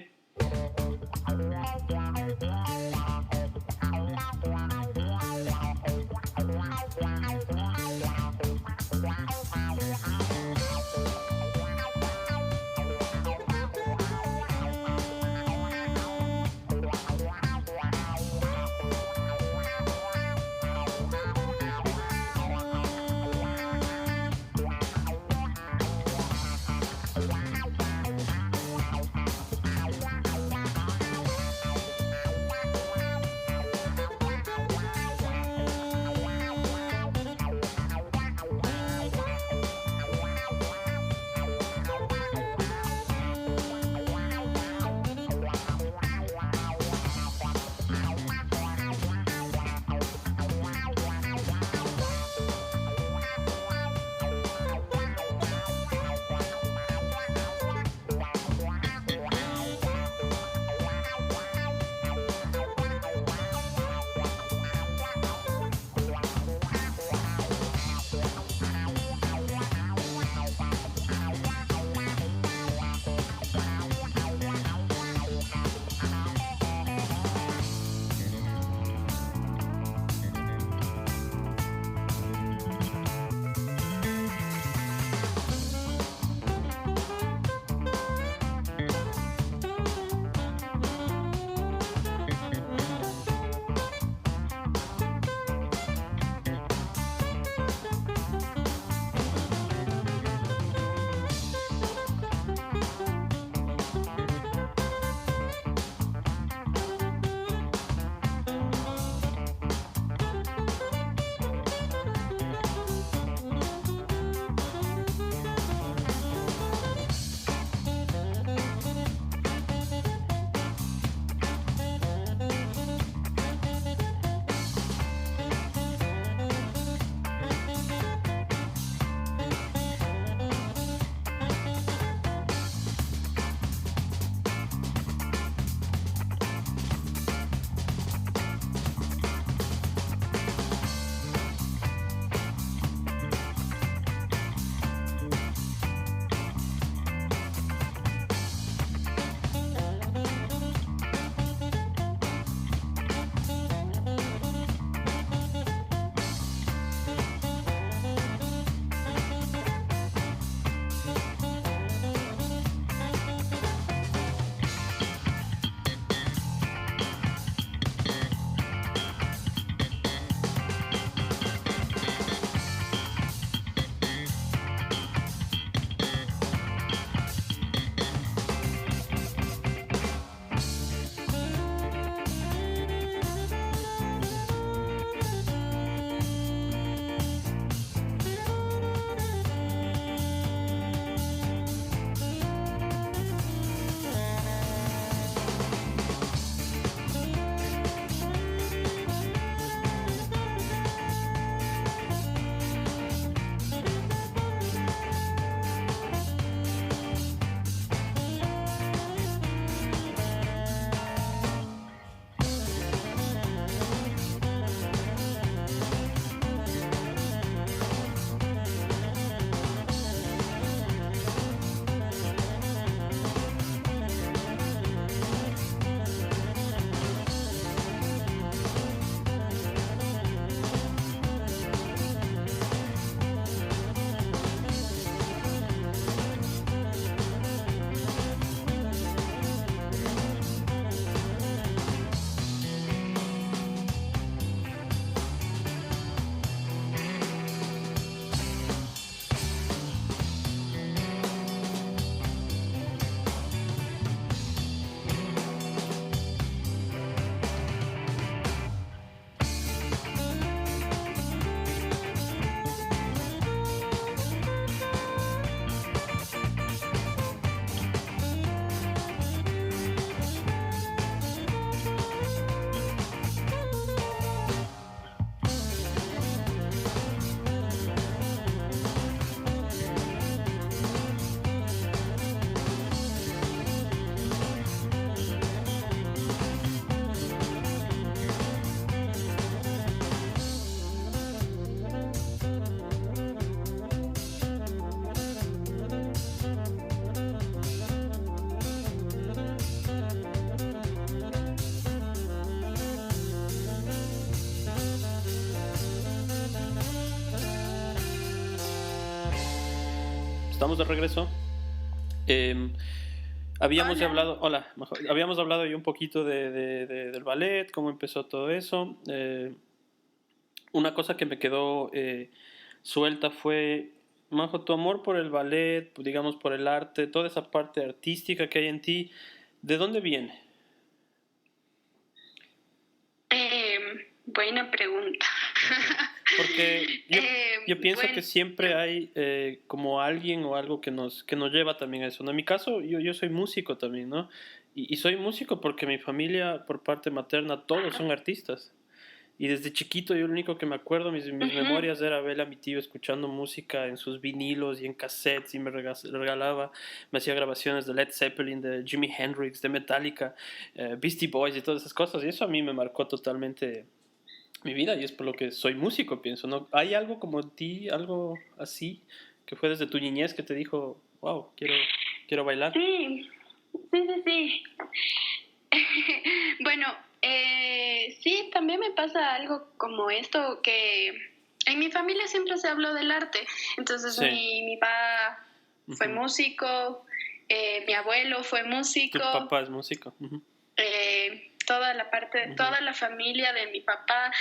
A: estamos de regreso. Habíamos hablado, habíamos hablado ya un poquito del ballet, cómo empezó todo eso. Una cosa que me quedó suelta fue, Majo, tu amor por el ballet, digamos por el arte, toda esa parte artística que hay en ti, ¿de dónde viene?
B: Buena pregunta.
A: Porque yo pienso que siempre hay como alguien o algo que nos lleva también a eso, ¿no? En mi caso, yo soy músico también, ¿no? Y soy músico porque mi familia, por parte materna, todos son artistas. Y desde chiquito yo lo único que me acuerdo, mis memorias era ver a mi tío escuchando música en sus vinilos y en cassettes y me regalaba, me hacía grabaciones de Led Zeppelin, de Jimi Hendrix, de Metallica, Beastie Boys y todas esas cosas. Y eso a mí me marcó totalmente mi vida y es por lo que soy músico, pienso, ¿no? ¿Hay algo como en ti, algo así, que fue desde tu niñez que te dijo, wow, quiero bailar?
B: Sí. Bueno, sí, también me pasa algo como esto, que en mi familia siempre se habló del arte. Entonces
A: sí.
B: mi papá fue músico, mi abuelo fue músico.
A: Tu papá es músico.
B: Toda la familia de mi papá,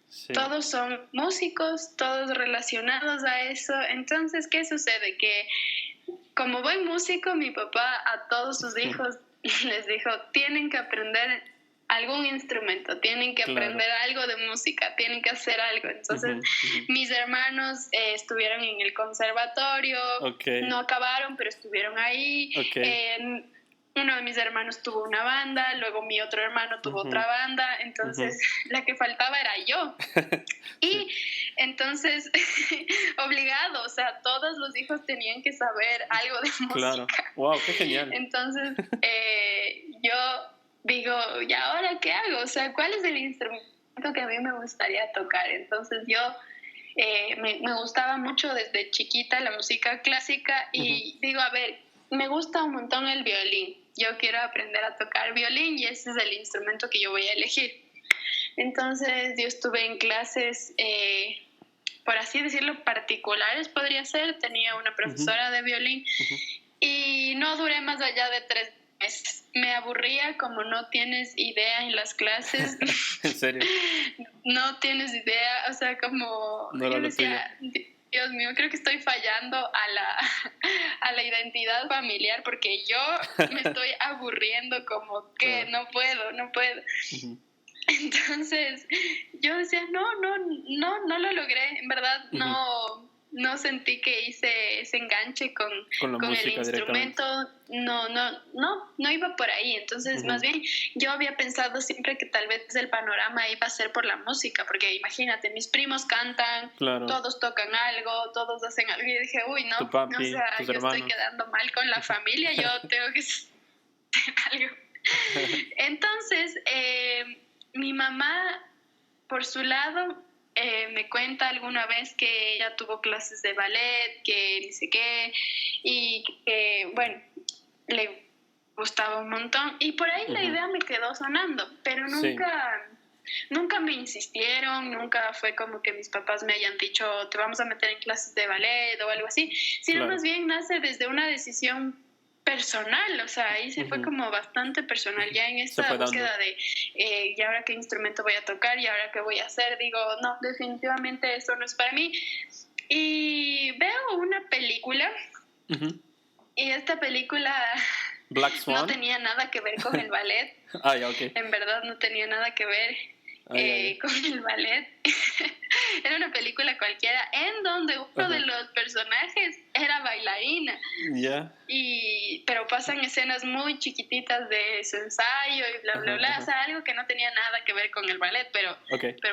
B: sí. Todos son músicos, todos relacionados a eso. Entonces, ¿qué sucede? Que como buen músico, mi papá a todos sus hijos les dijo, tienen que aprender algún instrumento, tienen que aprender algo de música, tienen que hacer algo. Entonces, mis hermanos estuvieron en el conservatorio, no acabaron, pero estuvieron ahí. Uno de mis hermanos tuvo una banda, luego mi otro hermano tuvo otra banda, entonces la que faltaba era yo. Y entonces, obligado, o sea, todos los hijos tenían que saber algo de música.
A: Claro, wow, qué genial.
B: Entonces, yo digo, ¿y ahora qué hago? O sea, ¿cuál es el instrumento que a mí me gustaría tocar? Entonces yo me gustaba mucho desde chiquita la música clásica y digo, a ver, me gusta un montón el violín. Yo quiero aprender a tocar violín y ese es el instrumento que yo voy a elegir. Entonces yo estuve en clases, por así decirlo, particulares podría ser. Tenía una profesora de violín y no duré más allá de 3 meses. Me aburría como no tienes idea en las clases.
A: ¿En serio?
B: No tienes idea, o sea, como
A: no yo decía,
B: Dios mío, creo que estoy fallando a la identidad familiar porque yo me estoy aburriendo como que no puedo. Entonces yo decía, no lo logré, en verdad no sentí que hice ese enganche con el instrumento, no iba por ahí. Entonces más bien yo había pensado siempre que tal vez el panorama iba a ser por la música, porque imagínate, mis primos cantan, todos tocan algo, todos hacen algo, y dije, uy, no,
A: tu papi,
B: o sea, yo
A: hermanos.
B: estoy quedando mal con la familia, yo tengo que hacer algo. Entonces mi mamá, por su lado, me cuenta alguna vez que ella tuvo clases de ballet, que ni sé qué, y que, bueno, le gustaba un montón. Y por ahí la idea me quedó sonando, pero nunca me insistieron, nunca fue como que mis papás me hayan dicho, te vamos a meter en clases de ballet o algo así, sino más bien nace desde una decisión personal, o sea, ahí se fue como bastante personal, ya en esta búsqueda de ¿y ahora qué instrumento voy a tocar? ¿Y ahora qué voy a hacer? Digo, no, definitivamente eso no es para mí. Y veo una película y esta película
A: Black Swan.
B: No tenía nada que ver con el ballet. En verdad no tenía nada que ver con el ballet. Era una película cualquiera en donde uno de los personajes era bailarina. Pero pasan escenas muy chiquititas de su ensayo y bla, bla, bla. O sea, algo que no tenía nada que ver con el ballet, pero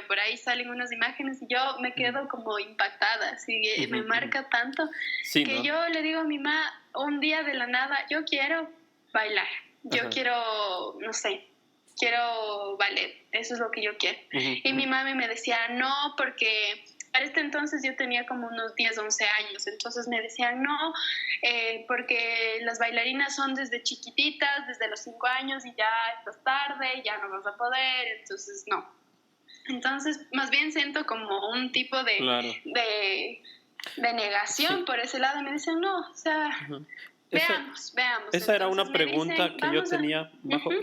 B: por ahí salen unas imágenes y yo me quedo como impactada. Así, me marca tanto que yo le digo a mi mamá un día de la nada, yo quiero bailar. Yo quiero, no sé, quiero ballet, eso es lo que yo quiero. Y mi mami me decía, no, porque para este entonces yo tenía como unos 10, 11 años, entonces me decían, no, porque las bailarinas son desde chiquititas, desde los 5 años y ya estás tarde, ya no vas a poder, entonces no. Entonces, más bien siento como un tipo de de negación por ese lado. Me dicen, no, o sea, veamos.
A: Esa era
B: Entonces
A: una pregunta
B: dicen,
A: que yo tenía,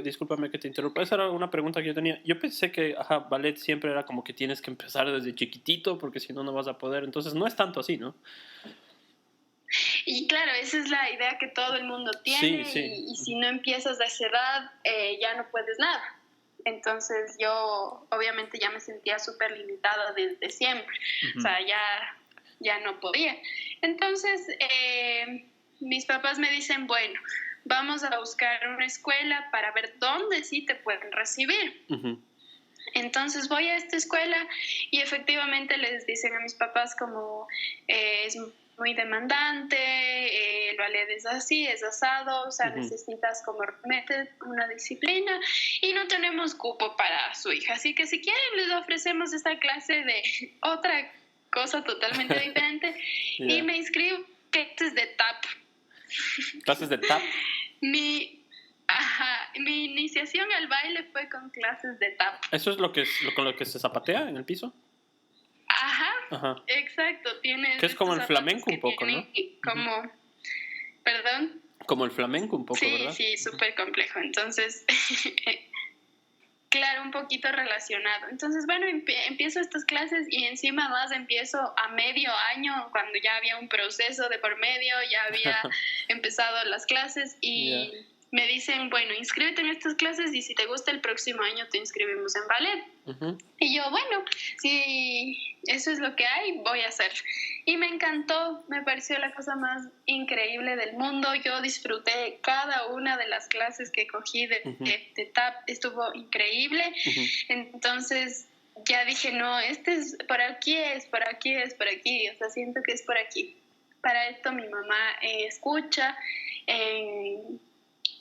A: discúlpame que te interrumpa, esa era una pregunta que yo tenía. Yo pensé que, ballet siempre era como que tienes que empezar desde chiquitito porque si no, no vas a poder. Entonces no es tanto así, ¿no?
B: Y claro, esa es la idea que todo el mundo tiene.
A: Sí.
B: Y si no empiezas a esa edad, ya no puedes nada. Entonces yo obviamente ya me sentía súper limitada desde siempre. O sea, ya no podía. Entonces mis papás me dicen, bueno, vamos a buscar una escuela para ver dónde sí te pueden recibir. Entonces voy a esta escuela y efectivamente les dicen a mis papás como es muy demandante, el ballet es así, es asado, o sea, necesitas como meter una disciplina y no tenemos cupo para su hija. Así que si quieren les ofrecemos esta clase de otra cosa totalmente diferente y me inscribo clases de tap.
A: ¿Clases de tap?
B: Mi iniciación al baile fue con clases de tap.
A: ¿Eso es con lo que se zapatea en el piso?
B: Ajá. Exacto. Tienes
A: que es como el flamenco un poco, ¿no?
B: Como, perdón.
A: Como el flamenco un poco,
B: sí,
A: ¿verdad?
B: Sí, súper complejo. Entonces, claro, un poquito relacionado. Entonces, bueno, empiezo estas clases y encima más empiezo a medio año, cuando ya había un proceso de por medio, ya había empezado las clases y me dicen, bueno, inscríbete en estas clases y si te gusta el próximo año te inscribimos en ballet. Y yo, bueno, si eso es lo que hay, voy a hacer. Y me encantó, me pareció la cosa más increíble del mundo. Yo disfruté cada una de las clases que cogí de tap, estuvo increíble. Entonces ya dije, no, por aquí. O sea, siento que es por aquí. Para esto mi mamá escucha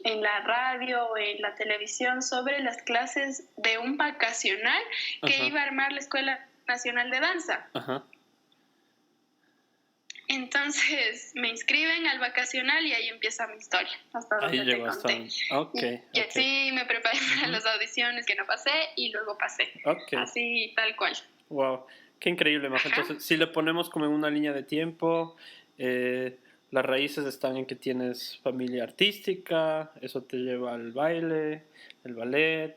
B: en la radio o en la televisión sobre las clases de un vacacional que iba a armar la Escuela Nacional de Danza. Entonces me inscriben al vacacional y ahí empieza mi historia, hasta donde te conté. Y así me preparé para las audiciones que no pasé y luego pasé. Así, tal cual.
A: Wow, qué increíble, Maja. Entonces, si le ponemos como en una línea de tiempo, las raíces están en que tienes familia artística, eso te lleva al baile, el ballet,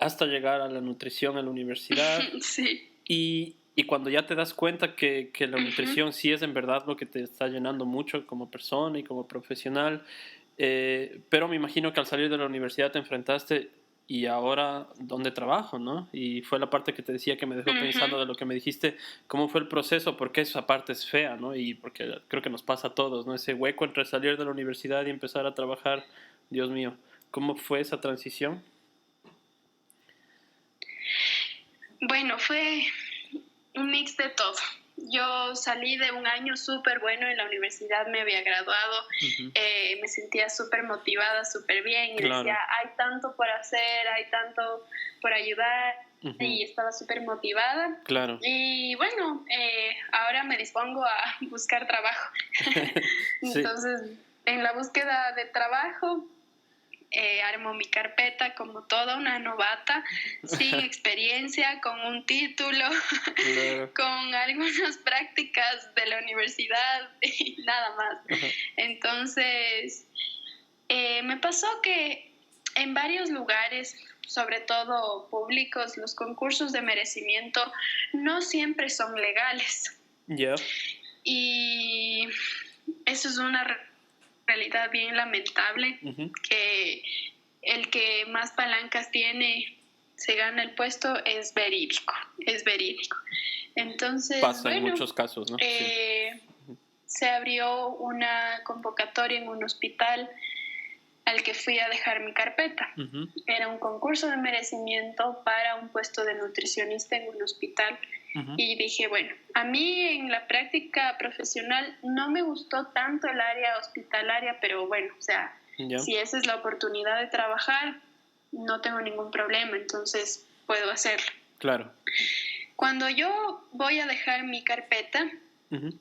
A: hasta llegar a la nutrición en la universidad.
B: Sí.
A: Y cuando ya te das cuenta que la nutrición sí es en verdad lo que te está llenando mucho como persona y como profesional, pero me imagino que al salir de la universidad te enfrentaste y ahora dónde trabajo, ¿no? Y fue la parte que te decía que me dejó pensando de lo que me dijiste, cómo fue el proceso, porque esa parte es fea, ¿no? Y porque creo que nos pasa a todos, ¿no? Ese hueco entre salir de la universidad y empezar a trabajar, Dios mío, ¿cómo fue esa transición?
B: Bueno, fue un mix de todo. Yo salí de un año súper bueno en la universidad, me había graduado, me sentía súper motivada, súper bien y decía, hay tanto por hacer, hay tanto por ayudar y estaba súper motivada. Y bueno, ahora me dispongo a buscar trabajo. Entonces, en la búsqueda de trabajo, armo mi carpeta como toda una novata, sin experiencia, con un título, con algunas prácticas de la universidad y nada más. Entonces, me pasó que en varios lugares, sobre todo públicos, los concursos de merecimiento no siempre son legales. Y eso es una realidad bien lamentable, que el que más palancas tiene se gana el puesto, es verídico. Entonces,
A: pasa en muchos casos, ¿no?
B: Se abrió una convocatoria en un hospital al que fui a dejar mi carpeta. Era un concurso de merecimiento para un puesto de nutricionista en un hospital. Y dije, bueno, a mí en la práctica profesional no me gustó tanto el área hospitalaria, pero bueno, o sea, si esa es la oportunidad de trabajar, no tengo ningún problema, entonces puedo hacerlo.
A: Claro.
B: Cuando yo voy a dejar mi carpeta,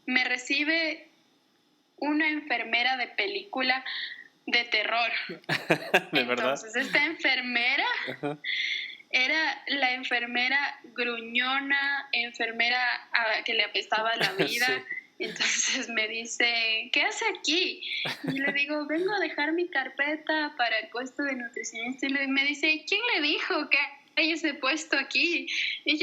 B: me recibe una enfermera de película de terror.
A: ¿De verdad?
B: Entonces, esta enfermera Era la enfermera gruñona, enfermera que le apestaba la vida.
A: Sí.
B: Entonces me dice, ¿qué hace aquí? Y le digo, vengo a dejar mi carpeta para el puesto de nutricionista. Y me dice, ¿quién le dijo que hay ese puesto aquí? Y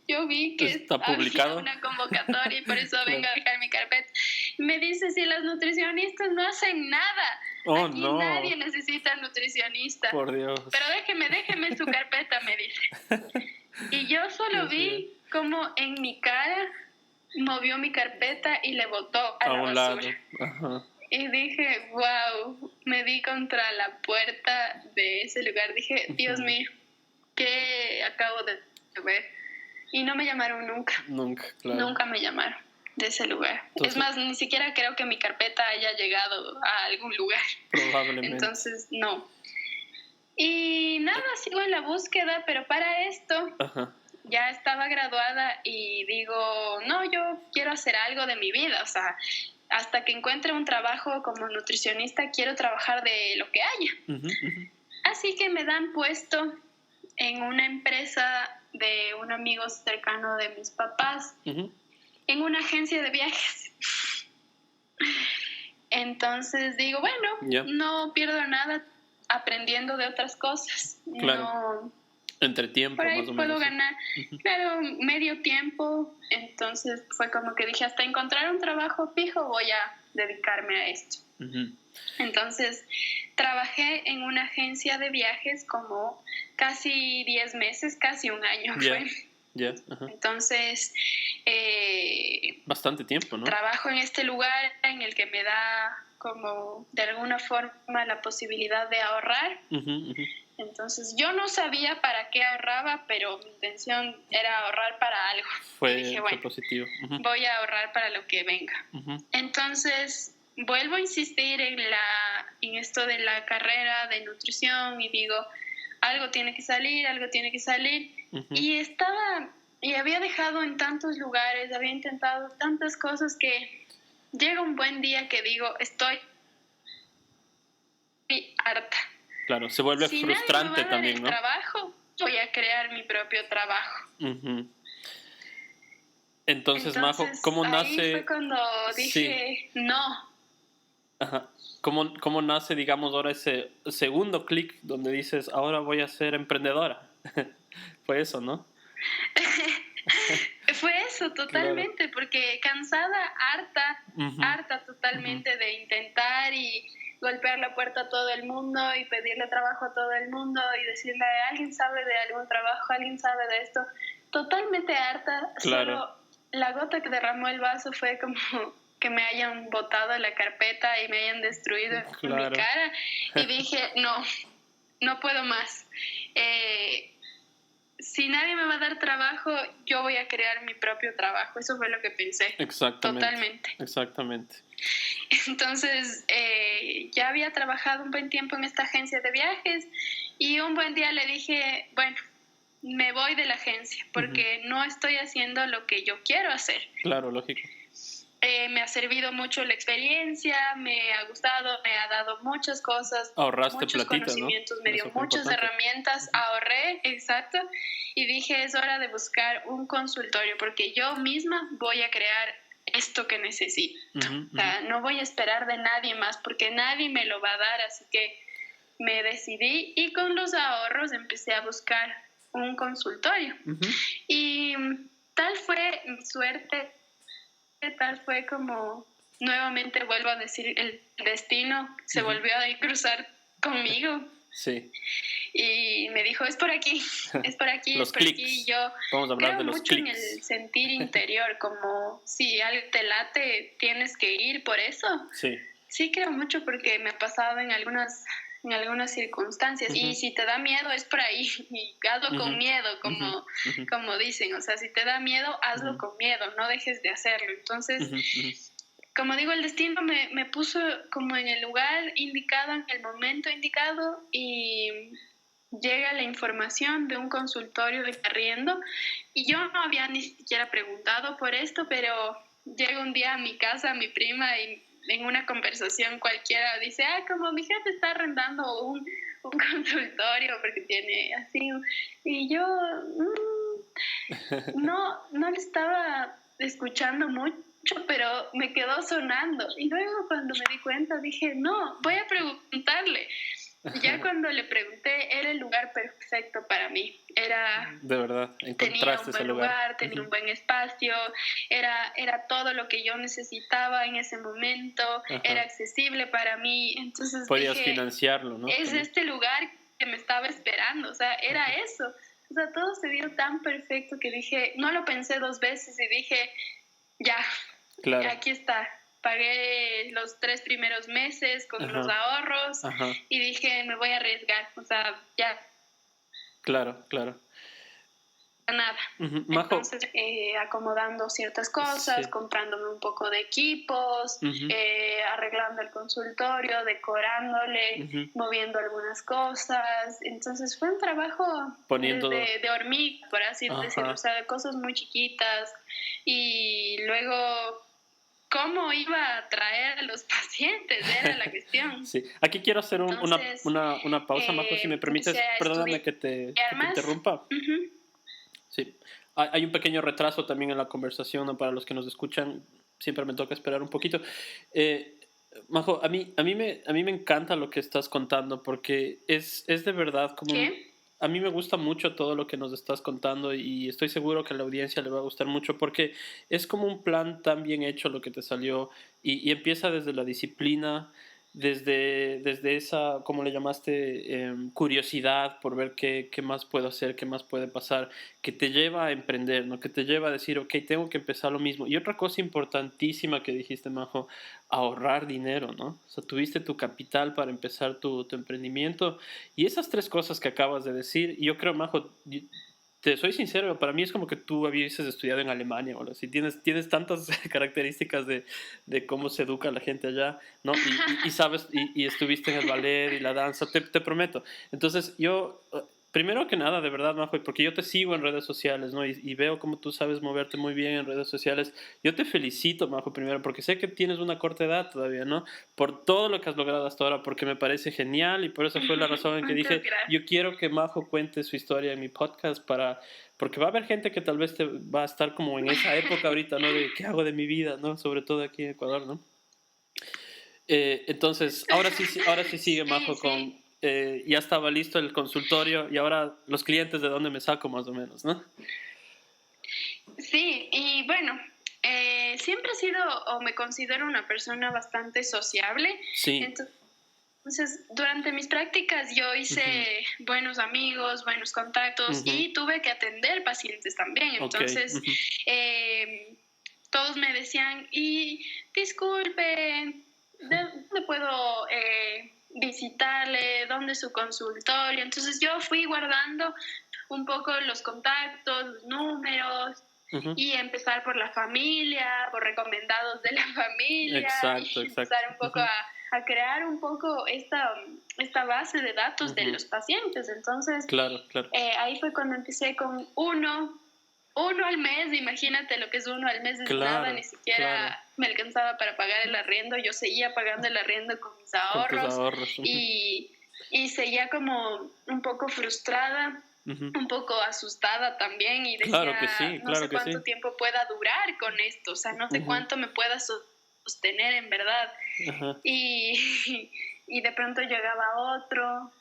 B: yo vi que
A: ¿Está publicado?
B: había una convocatoria y por eso
A: Claro.
B: vengo a dejar mi carpeta. Y me dice, si los nutricionistas no hacen nada.
A: Oh,
B: Aquí
A: no.
B: nadie necesita nutricionista.
A: Por Dios.
B: Pero déjeme su carpeta, me dice. Y yo solo vi como en mi cara movió mi carpeta y le botó a la
A: un
B: basura.
A: lado. Ajá.
B: Y dije, wow, me di contra la puerta de ese lugar. Dije, Dios mío, ¿qué acabo de ver? Y no me llamaron nunca.
A: Nunca, claro.
B: Nunca me llamaron de ese lugar.
A: Entonces,
B: es más, ni siquiera creo que mi carpeta haya llegado a algún lugar.
A: Probablemente.
B: Entonces, no. Y nada, sigo en la búsqueda, pero para esto
A: Ajá.
B: ya estaba graduada y digo, no, yo quiero hacer algo de mi vida, o sea, hasta que encuentre un trabajo como nutricionista quiero trabajar de lo que haya. Así que me dan puesto en una empresa de un amigo cercano de mis papás, en una agencia de viajes. Entonces digo, bueno, no pierdo nada aprendiendo de otras cosas.
A: Claro.
B: No,
A: entre tiempo,
B: por ahí
A: más o menos.
B: puedo ganar, claro, medio tiempo. Entonces fue como que dije, hasta encontrar un trabajo fijo voy a dedicarme a esto. Entonces trabajé en una agencia de viajes como casi 10 meses, casi un año fue. Entonces
A: bastante tiempo, ¿no?
B: Trabajo en este lugar en el que me da como de alguna forma la posibilidad de ahorrar. Entonces yo no sabía para qué ahorraba, pero mi intención era ahorrar para algo.
A: Fue,
B: dije, bueno,
A: fue positivo.
B: Voy a ahorrar para lo que venga. Entonces vuelvo a insistir en esto de la carrera de nutrición y digo, algo tiene que salir, algo tiene que salir. Y había dejado en tantos lugares, había intentado tantas cosas que llega un buen día que digo, estoy harta.
A: Claro, se vuelve frustrante también, ¿no?
B: Si nadie me va a dar el trabajo, voy a crear mi propio trabajo.
A: Entonces, Majo, ¿cómo nace?
B: Ahí fue cuando dije, no.
A: Ajá. ¿Cómo nace, digamos, ahora ese segundo clic donde dices, ahora voy a ser emprendedora? Fue eso, ¿no?
B: Fue eso, totalmente, porque cansada, harta totalmente de intentar y golpear la puerta a todo el mundo y pedirle trabajo a todo el mundo y decirle, ¿alguien sabe de algún trabajo? ¿Alguien sabe de esto? Totalmente harta.
A: Claro.
B: Solo la gota que derramó el vaso fue como que me hayan botado la carpeta y me hayan destruido en mi cara. Y dije, no puedo más. Si nadie me va a dar trabajo, yo voy a crear mi propio trabajo. Eso fue lo que pensé.
A: Exactamente.
B: Totalmente.
A: Exactamente.
B: Entonces, ya había trabajado un buen tiempo en esta agencia de viajes y un buen día le dije, bueno, me voy de la agencia porque no estoy haciendo lo que yo quiero hacer.
A: Claro, lógico.
B: Me ha servido mucho la experiencia, me ha gustado, me ha dado muchas cosas,
A: ahorraste
B: muchos
A: platita,
B: conocimientos,
A: ¿no?
B: me dio muchas herramientas, ahorré, exacto, y dije, es hora de buscar un consultorio porque yo misma voy a crear esto que necesito. O sea, no voy a esperar de nadie más porque nadie me lo va a dar, así que me decidí y con los ahorros empecé a buscar un consultorio. Y tal fue mi suerte, tal fue como, nuevamente vuelvo a decir, el destino se volvió a cruzar conmigo.
A: Sí.
B: Y me dijo, es por aquí, es por aquí,
A: los
B: es por
A: clics.
B: aquí. Y yo
A: vamos a hablar
B: creo
A: de los
B: mucho
A: clics.
B: en el sentir interior, como si algo te late, tienes que ir por eso.
A: Sí.
B: Sí, creo mucho porque me ha pasado en algunas circunstancias. Y si te da miedo, es por ahí. Y hazlo con miedo, como dicen. O sea, si te da miedo, hazlo con miedo. No dejes de hacerlo. Entonces, como digo, el destino me puso como en el lugar indicado, en el momento indicado. Y llega la información de un consultorio de arriendo. Y yo no había ni siquiera preguntado por esto, pero llega un día a mi casa mi prima y en una conversación cualquiera dice, como mi jefe está arrendando un consultorio porque tiene así, y yo no le estaba escuchando mucho, pero me quedó sonando, y luego cuando me di cuenta dije, no, voy a preguntarle. Ya cuando le pregunté, era el lugar perfecto para mí.
A: De verdad,
B: tenía un
A: encontraste ese
B: buen lugar, tenía un buen espacio, era todo lo que yo necesitaba en ese momento, era accesible para mí. Entonces
A: podías
B: dije,
A: financiarlo, ¿no?
B: es este lugar que me estaba esperando, o sea, era eso. O sea, todo se vio tan perfecto que dije, no lo pensé 2 veces y dije, ya,
A: claro.
B: Aquí está. Pagué los 3 primeros meses con los ahorros y dije, me voy a arriesgar, o sea, ya.
A: Claro.
B: Nada. Entonces, acomodando ciertas cosas, comprándome un poco de equipos, arreglando el consultorio, decorándole, moviendo algunas cosas. Entonces fue un trabajo de hormiga, por así decirlo, o sea, de cosas muy chiquitas. Y luego, ¿cómo iba a traer a los pacientes? Era la cuestión.
A: Sí, aquí quiero hacer una pausa, Majo, si me permites. Perdóname que te interrumpa. Sí, hay un pequeño retraso también en la conversación, ¿no? Para los que nos escuchan, siempre me toca esperar un poquito. Majo, a mí me encanta lo que estás contando porque es de verdad como...
B: ¿Qué?
A: A mí me gusta mucho todo lo que nos estás contando y estoy seguro que a la audiencia le va a gustar mucho porque es como un plan tan bien hecho lo que te salió y empieza desde la disciplina, desde esa, como le llamaste, curiosidad por ver qué más puedo hacer, qué más puede pasar, que te lleva a emprender, ¿no? Que te lleva a decir, ok, tengo que empezar lo mismo. Y otra cosa importantísima que dijiste, Majo, ahorrar dinero, ¿no? O sea, tuviste tu capital para empezar tu emprendimiento. Y esas 3 cosas que acabas de decir, yo creo, Majo, te soy sincero, para mí es como que tú hubieses estudiado en Alemania o algo así. Tienes tantas características de cómo se educa la gente allá, ¿no? Y sabes, y estuviste en el ballet y la danza, te prometo. Entonces, yo, primero que nada, de verdad, Majo, porque yo te sigo en redes sociales, ¿no? Y veo cómo tú sabes moverte muy bien en redes sociales. Yo te felicito, Majo, primero, porque sé que tienes una corta edad todavía, ¿no? Por todo lo que has logrado hasta ahora, porque me parece genial y por eso fue la razón en que dije, yo quiero que Majo cuente su historia en mi podcast porque va a haber gente que tal vez te va a estar como en esa época ahorita, ¿no? De qué hago de mi vida, ¿no? Sobre todo aquí en Ecuador, ¿no? Entonces, ahora sí sigue Majo con... ya estaba listo el consultorio y ahora los clientes de dónde me saco más o menos, ¿no?
B: Sí, y bueno, siempre he sido o me considero una persona bastante sociable.
A: Sí.
B: Entonces, durante mis prácticas yo hice buenos amigos, buenos contactos y tuve que atender pacientes también. Entonces, todos me decían, y disculpe, ¿dónde puedo visitarle? ¿Dónde es su consultorio? Entonces yo fui guardando un poco los contactos, los números, y empezar por la familia, por recomendados de la familia.
A: Exacto.
B: Empezar un poco a crear un poco esta base de datos de los pacientes. Entonces,
A: claro.
B: Ahí fue cuando empecé con uno al mes. Imagínate lo que es 1 al mes, es nada, ni siquiera me alcanzaba para pagar el arriendo. Yo seguía pagando el arriendo con mis ahorros. Y seguía como un poco frustrada, un poco asustada también, y decía, no sé cuánto tiempo pueda durar con esto, o sea, no sé cuánto me pueda sostener en verdad. Y de pronto llegaba otro,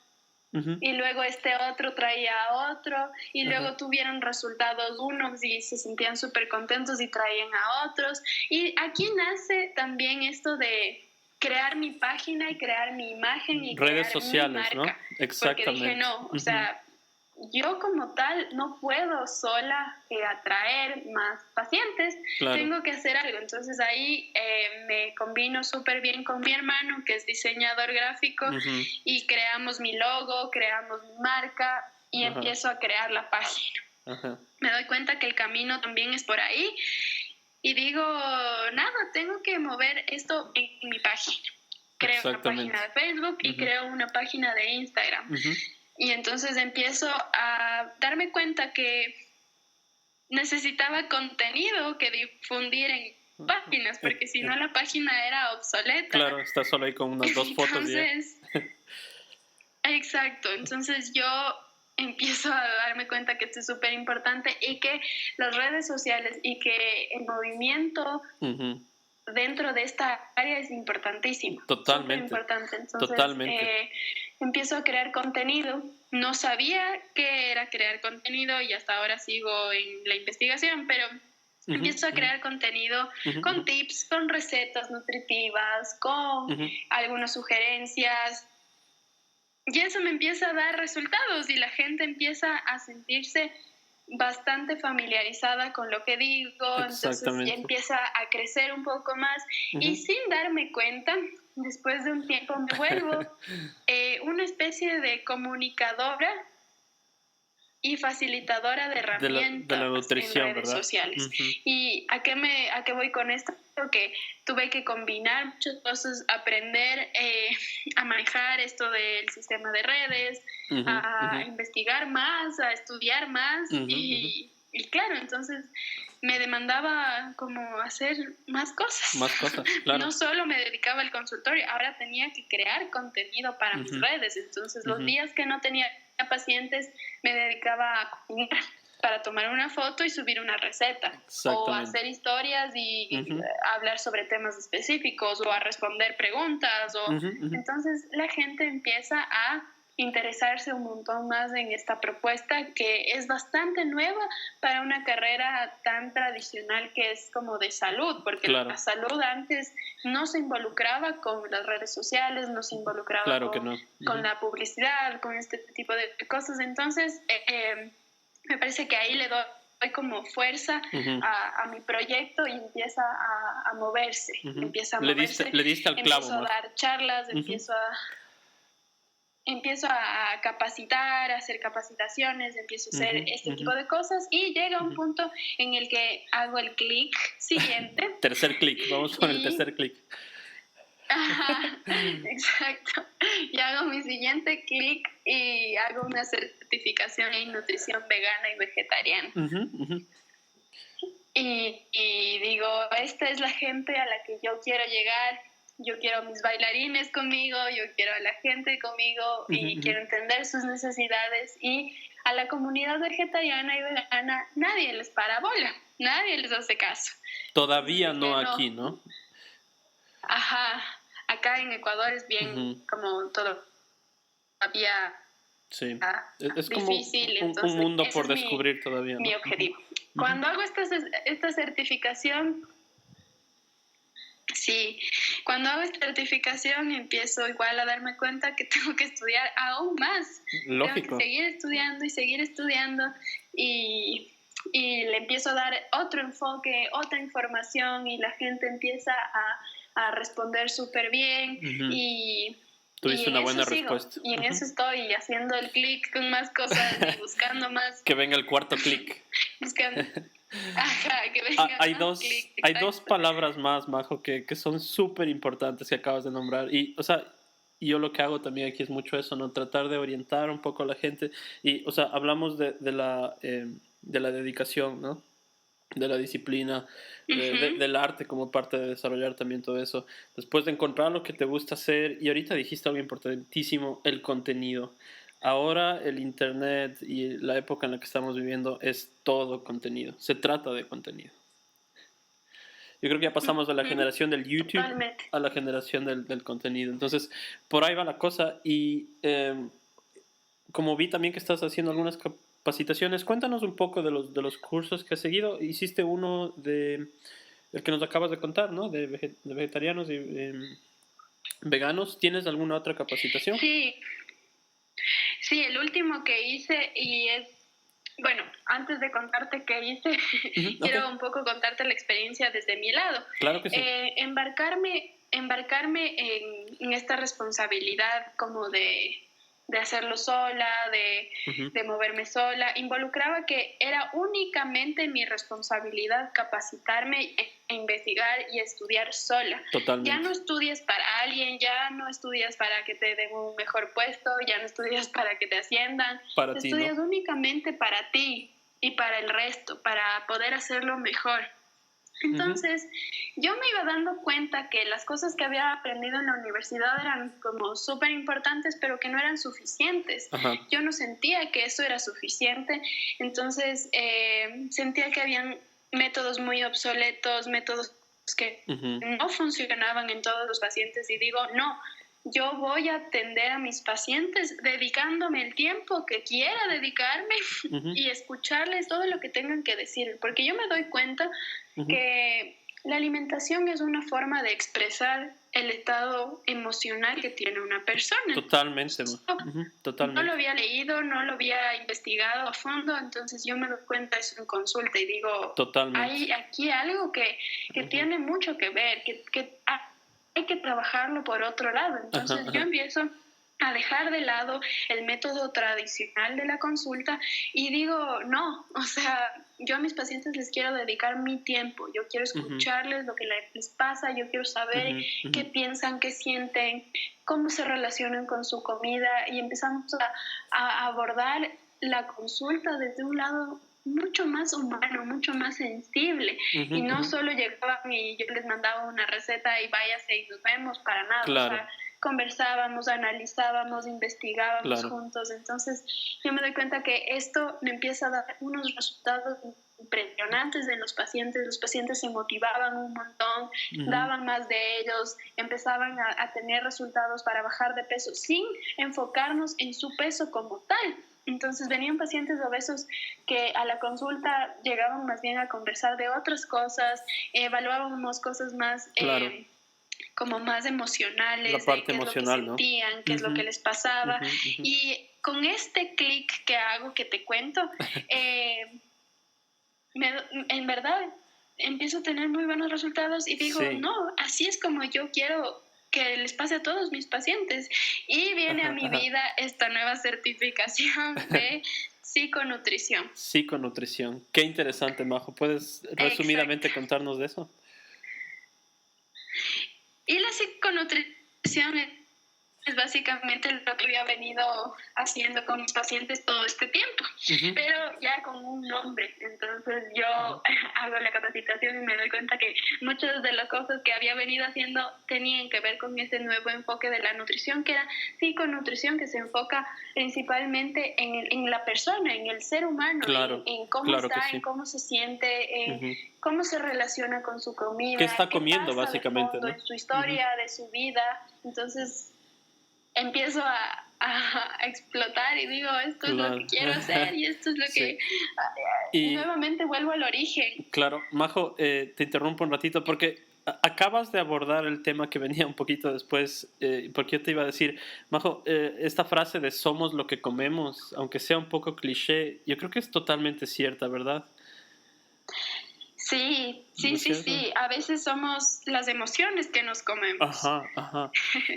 B: y luego este otro traía a otro, y luego tuvieron resultados unos y se sentían súper contentos y traían a otros. Y aquí nace también esto de crear mi página y crear mi imagen y
A: redes
B: crear
A: sociales,
B: mi marca,
A: ¿no? Exactamente.
B: Porque dije, no, o sea, yo como tal no puedo sola atraer más pacientes, tengo que hacer algo. Entonces ahí me combino súper bien con mi hermano, que es diseñador gráfico, y creamos mi logo, creamos mi marca y empiezo a crear la página. Me doy cuenta que el camino también es por ahí y digo, nada, tengo que mover esto en mi página. Creo una página de Facebook y creo una página de Instagram. Y entonces empiezo a darme cuenta que necesitaba contenido que difundir páginas, porque si no la página era obsoleta.
A: Claro, está solo ahí con unas 2 fotos.
B: Entonces, exacto, entonces yo empiezo a darme cuenta que esto es súper importante y que las redes sociales y que el movimiento dentro de esta área es importantísimo.
A: Totalmente.
B: Súper importante. Entonces,
A: totalmente.
B: Empiezo a crear contenido. No sabía qué era crear contenido y hasta ahora sigo en la investigación, pero empiezo a crear contenido con tips, con recetas nutritivas, con algunas sugerencias. Y eso me empieza a dar resultados y la gente empieza a sentirse bastante familiarizada con lo que digo, entonces ya empieza a crecer un poco más y sin darme cuenta, después de un tiempo me vuelvo una especie de comunicadora y facilitadora de herramientas
A: de la nutrición,
B: en redes
A: ¿verdad?
B: sociales. ¿Y a qué voy con esto? Que tuve que combinar muchas cosas, aprender a manejar esto del sistema de redes, a investigar más, a estudiar más y claro, entonces me demandaba como hacer más cosas.
A: Más cosas, claro.
B: No solo me dedicaba al consultorio, ahora tenía que crear contenido para mis redes, entonces los días que no tenía pacientes me dedicaba a cocinar para tomar una foto y subir una receta o a hacer historias y hablar sobre temas específicos o a responder preguntas entonces la gente empieza a interesarse un montón más en esta propuesta que es bastante nueva para una carrera tan tradicional que es como de salud, porque la salud antes no se involucraba con las redes sociales, no se involucraba con la publicidad, con este tipo de cosas. Entonces, me parece que ahí le doy como fuerza a mi proyecto y empieza a moverse. Empieza a moverse.
A: Le diste al clavo.
B: Empiezo a dar charlas, empiezo a capacitar, a hacer capacitaciones, empiezo a hacer este tipo de cosas y llega un punto en el que hago el clic siguiente.
A: Tercer clic, vamos con el tercer clic.
B: Ajá, exacto. Y hago mi siguiente clic y hago una certificación en nutrición vegana y vegetariana. Y digo, esta es la gente a la que yo quiero llegar. Yo quiero a mis bailarines conmigo, yo quiero a la gente conmigo y quiero entender sus necesidades. Y a la comunidad vegetariana y vegana nadie les para bola, nadie les hace caso.
A: Todavía no aquí, ¿no?
B: Ajá, acá en Ecuador es bien como todo todavía
A: es
B: difícil.
A: Como un mundo por descubrir todavía, ¿no?
B: Mi objetivo. Cuando hago esta certificación... Sí, cuando hago esta certificación empiezo igual a darme cuenta que tengo que estudiar aún más.
A: Lógico.
B: Tengo que seguir estudiando y le empiezo a dar otro enfoque, otra información y la gente empieza a responder súper bien y
A: tuviste una buena respuesta.
B: Y en eso estoy haciendo el clic con más cosas y buscando más.
A: Que venga el cuarto clic.
B: Buscando... Ajá, que venga
A: hay dos palabras más, Majo, que son súper importantes que acabas de nombrar. Y, o sea, yo lo que hago también aquí es mucho eso, ¿no? Tratar de orientar un poco a la gente. Y, o sea, hablamos de la dedicación, ¿no? De la disciplina, del arte como parte de desarrollar también todo eso. Después de encontrar lo que te gusta hacer. Y ahorita dijiste algo importantísimo, el contenido. Ahora el internet y la época en la que estamos viviendo es todo contenido. Se trata de contenido. Yo creo que ya pasamos de la generación del YouTube a la generación del contenido. Entonces, por ahí va la cosa. Y como vi también que estás haciendo algunas capacitaciones, cuéntanos un poco de los cursos que has seguido. Hiciste uno el que nos acabas de contar, ¿no? De vegetarianos y veganos. ¿Tienes alguna otra capacitación?
B: Sí, el último que hice y es, bueno, antes de contarte qué hice, quiero un poco contarte la experiencia desde mi lado.
A: Claro que sí.
B: Embarcarme en esta responsabilidad como de hacerlo sola, de moverme sola, involucraba que era únicamente mi responsabilidad capacitarme e investigar y estudiar sola.
A: Totalmente.
B: Ya no estudias para alguien, ya no estudias para que te den un mejor puesto, ya no estudias para que te asciendan, estudias únicamente para ti y para el resto, para poder hacerlo mejor. Entonces, yo me iba dando cuenta que las cosas que había aprendido en la universidad eran como súper importantes, pero que no eran suficientes.
A: Ajá.
B: Yo no sentía que eso era suficiente, entonces sentía que habían métodos muy obsoletos, métodos que no funcionaban en todos los pacientes, y digo, no, yo voy a atender a mis pacientes dedicándome el tiempo que quiera dedicarme y escucharles todo lo que tengan que decir, porque yo me doy cuenta que la alimentación es una forma de expresar el estado emocional que tiene una persona.
A: Totalmente. Totalmente.
B: No lo había leído, no lo había investigado a fondo, entonces yo me doy cuenta eso en consulta y digo, hay aquí algo que tiene mucho que ver, que hay que trabajarlo por otro lado. Entonces yo empiezo a dejar de lado el método tradicional de la consulta y digo, no, o sea, yo a mis pacientes les quiero dedicar mi tiempo, yo quiero escucharles lo que les pasa, yo quiero saber qué piensan, qué sienten, cómo se relacionan con su comida, y empezamos a abordar la consulta desde un lado mucho más humano, mucho más sensible, y no solo llegaban y yo les mandaba una receta y váyase y nos vemos, para nada.
A: Claro.
B: O sea, conversábamos, analizábamos, investigábamos juntos. Entonces yo me doy cuenta que esto me empieza a dar unos resultados impresionantes en los pacientes se motivaban un montón, daban más de ellos, empezaban a tener resultados para bajar de peso sin enfocarnos en su peso como tal. Entonces venían pacientes obesos que a la consulta llegaban más bien a conversar de otras cosas, evaluábamos cosas más como más emocionales,
A: la parte
B: de qué
A: emocional,
B: es lo que sentían, qué es lo que les pasaba. Y con este clic que hago, que te cuento, en verdad empiezo a tener muy buenos resultados y digo, no, así es como yo quiero que les pase a todos mis pacientes. Y viene a mi vida esta nueva certificación de psiconutrición.
A: Psiconutrición. Qué interesante, Majo. ¿Puedes resumidamente contarnos de eso?
B: Y la psiconutrición es básicamente lo que había venido haciendo con mis pacientes todo este tiempo, pero ya con un nombre. Entonces yo hago la capacitación y me doy cuenta que muchas de las cosas que había venido haciendo tenían que ver con ese nuevo enfoque de la nutrición, que era psiconutrición, que se enfoca principalmente en la persona, en el ser humano, en cómo está, en cómo se siente, en cómo se relaciona con su comida,
A: qué está comiendo básicamente,
B: fondo, en su historia, de su vida. Entonces empiezo a explotar y digo, esto es lo que quiero hacer y esto es lo que... Y nuevamente vuelvo al origen.
A: Claro, Majo, te interrumpo un ratito porque acabas de abordar el tema que venía un poquito después, porque yo te iba a decir, Majo, esta frase de somos lo que comemos, aunque sea un poco cliché, yo creo que es totalmente cierta, ¿verdad?
B: Sí. A veces somos las emociones que nos comemos.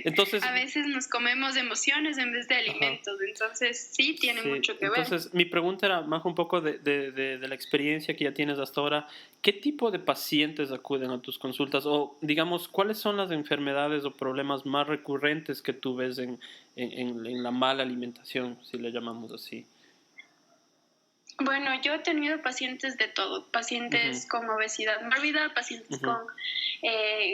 A: Entonces,
B: a veces nos comemos emociones en vez de alimentos. Entonces, sí, tiene mucho que ver.
A: Entonces, mi pregunta era, Majo, un poco de la experiencia que ya tienes hasta ahora. ¿Qué tipo de pacientes acuden a tus consultas? O, digamos, ¿cuáles son las enfermedades o problemas más recurrentes que tú ves en la mala alimentación, si le llamamos así?
B: Bueno, yo he tenido pacientes de todo, pacientes con obesidad mórbida, pacientes con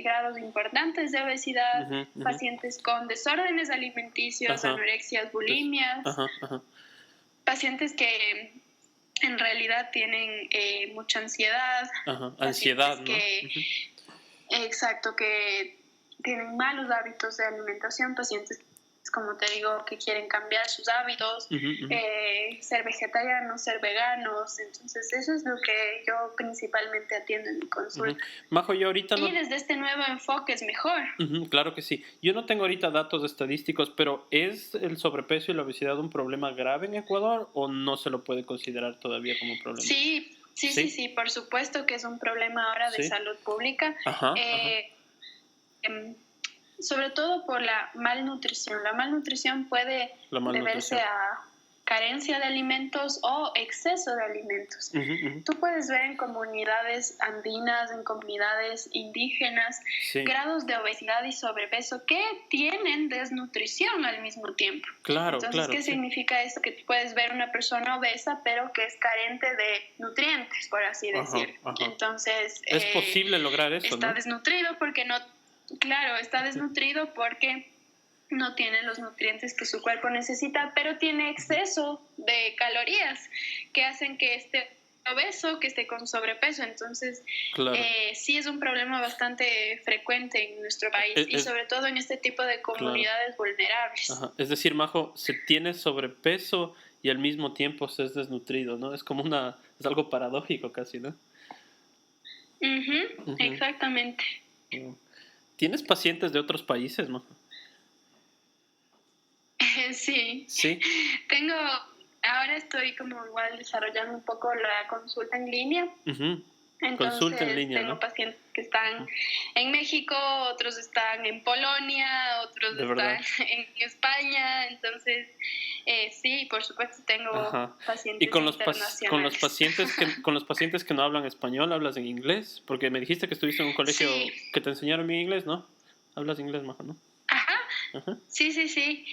B: grados importantes de obesidad, pacientes con desórdenes alimenticios, anorexias, bulimias, pacientes que en realidad tienen mucha ansiedad,
A: ansiedad, ¿no?
B: Exacto, que tienen malos hábitos de alimentación, pacientes, como te digo, que quieren cambiar sus hábitos, ser vegetarianos, ser veganos. Entonces eso es lo que yo principalmente atiendo en mi consulta.
A: Majo, yo ahorita
B: y desde este nuevo enfoque es mejor.
A: Claro que sí. Yo no tengo ahorita datos estadísticos, pero ¿es el sobrepeso y la obesidad un problema grave en Ecuador o no se lo puede considerar todavía como problema?
B: Sí, por supuesto que es un problema ahora de salud pública. Sobre todo por la malnutrición. La malnutrición puede deberse a carencia de alimentos o exceso de alimentos. Tú puedes ver en comunidades andinas, en comunidades indígenas, grados de obesidad y sobrepeso que tienen desnutrición al mismo tiempo. Entonces, ¿qué significa esto? Que tú puedes ver una persona obesa, pero que es carente de nutrientes, por así decirlo. Entonces,
A: es posible lograr eso,
B: está
A: ¿no?
B: desnutrido porque no... Claro, está desnutrido porque no tiene los nutrientes que su cuerpo necesita, pero tiene exceso de calorías que hacen que esté obeso, que esté con sobrepeso. Entonces, sí es un problema bastante frecuente en nuestro país y sobre todo en este tipo de comunidades vulnerables.
A: Es decir, Majo, se tiene sobrepeso y al mismo tiempo se es desnutrido, ¿no? Es como es algo paradójico casi, ¿no?
B: Exactamente.
A: ¿Tienes pacientes de otros países, Majo?
B: Sí.
A: ¿Sí?
B: Ahora estoy como igual desarrollando un poco la consulta en línea. Entonces,
A: consulta en línea,
B: tengo pacientes que están en México, otros están en Polonia, otros están en España. Entonces, sí, por supuesto tengo pacientes internacionales.
A: Con los pacientes que no hablan español, ¿hablas en inglés? Porque me dijiste que estuviste en un colegio que te enseñaron bien inglés, ¿no? Hablas inglés, Majo, ¿no?
B: Ajá. Sí.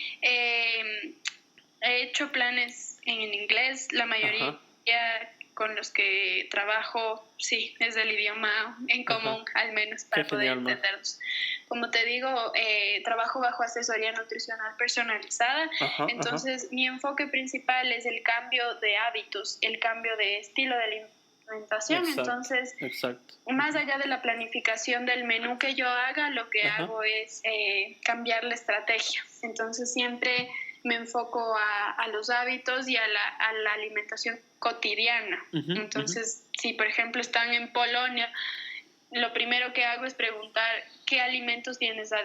B: He hecho planes en inglés, la mayoría con los que trabajo, sí, es el idioma en común, al menos para poder entenderlos. Como te digo, trabajo bajo asesoría nutricional personalizada, entonces mi enfoque principal es el cambio de hábitos, el cambio de estilo de alimentación. Entonces, más allá de la planificación del menú que yo haga, lo que hago es cambiar la estrategia. Entonces siempre me enfoco a los hábitos y a la alimentación cotidiana. Entonces, si por ejemplo están en Polonia, lo primero que hago es preguntar qué alimentos tienes a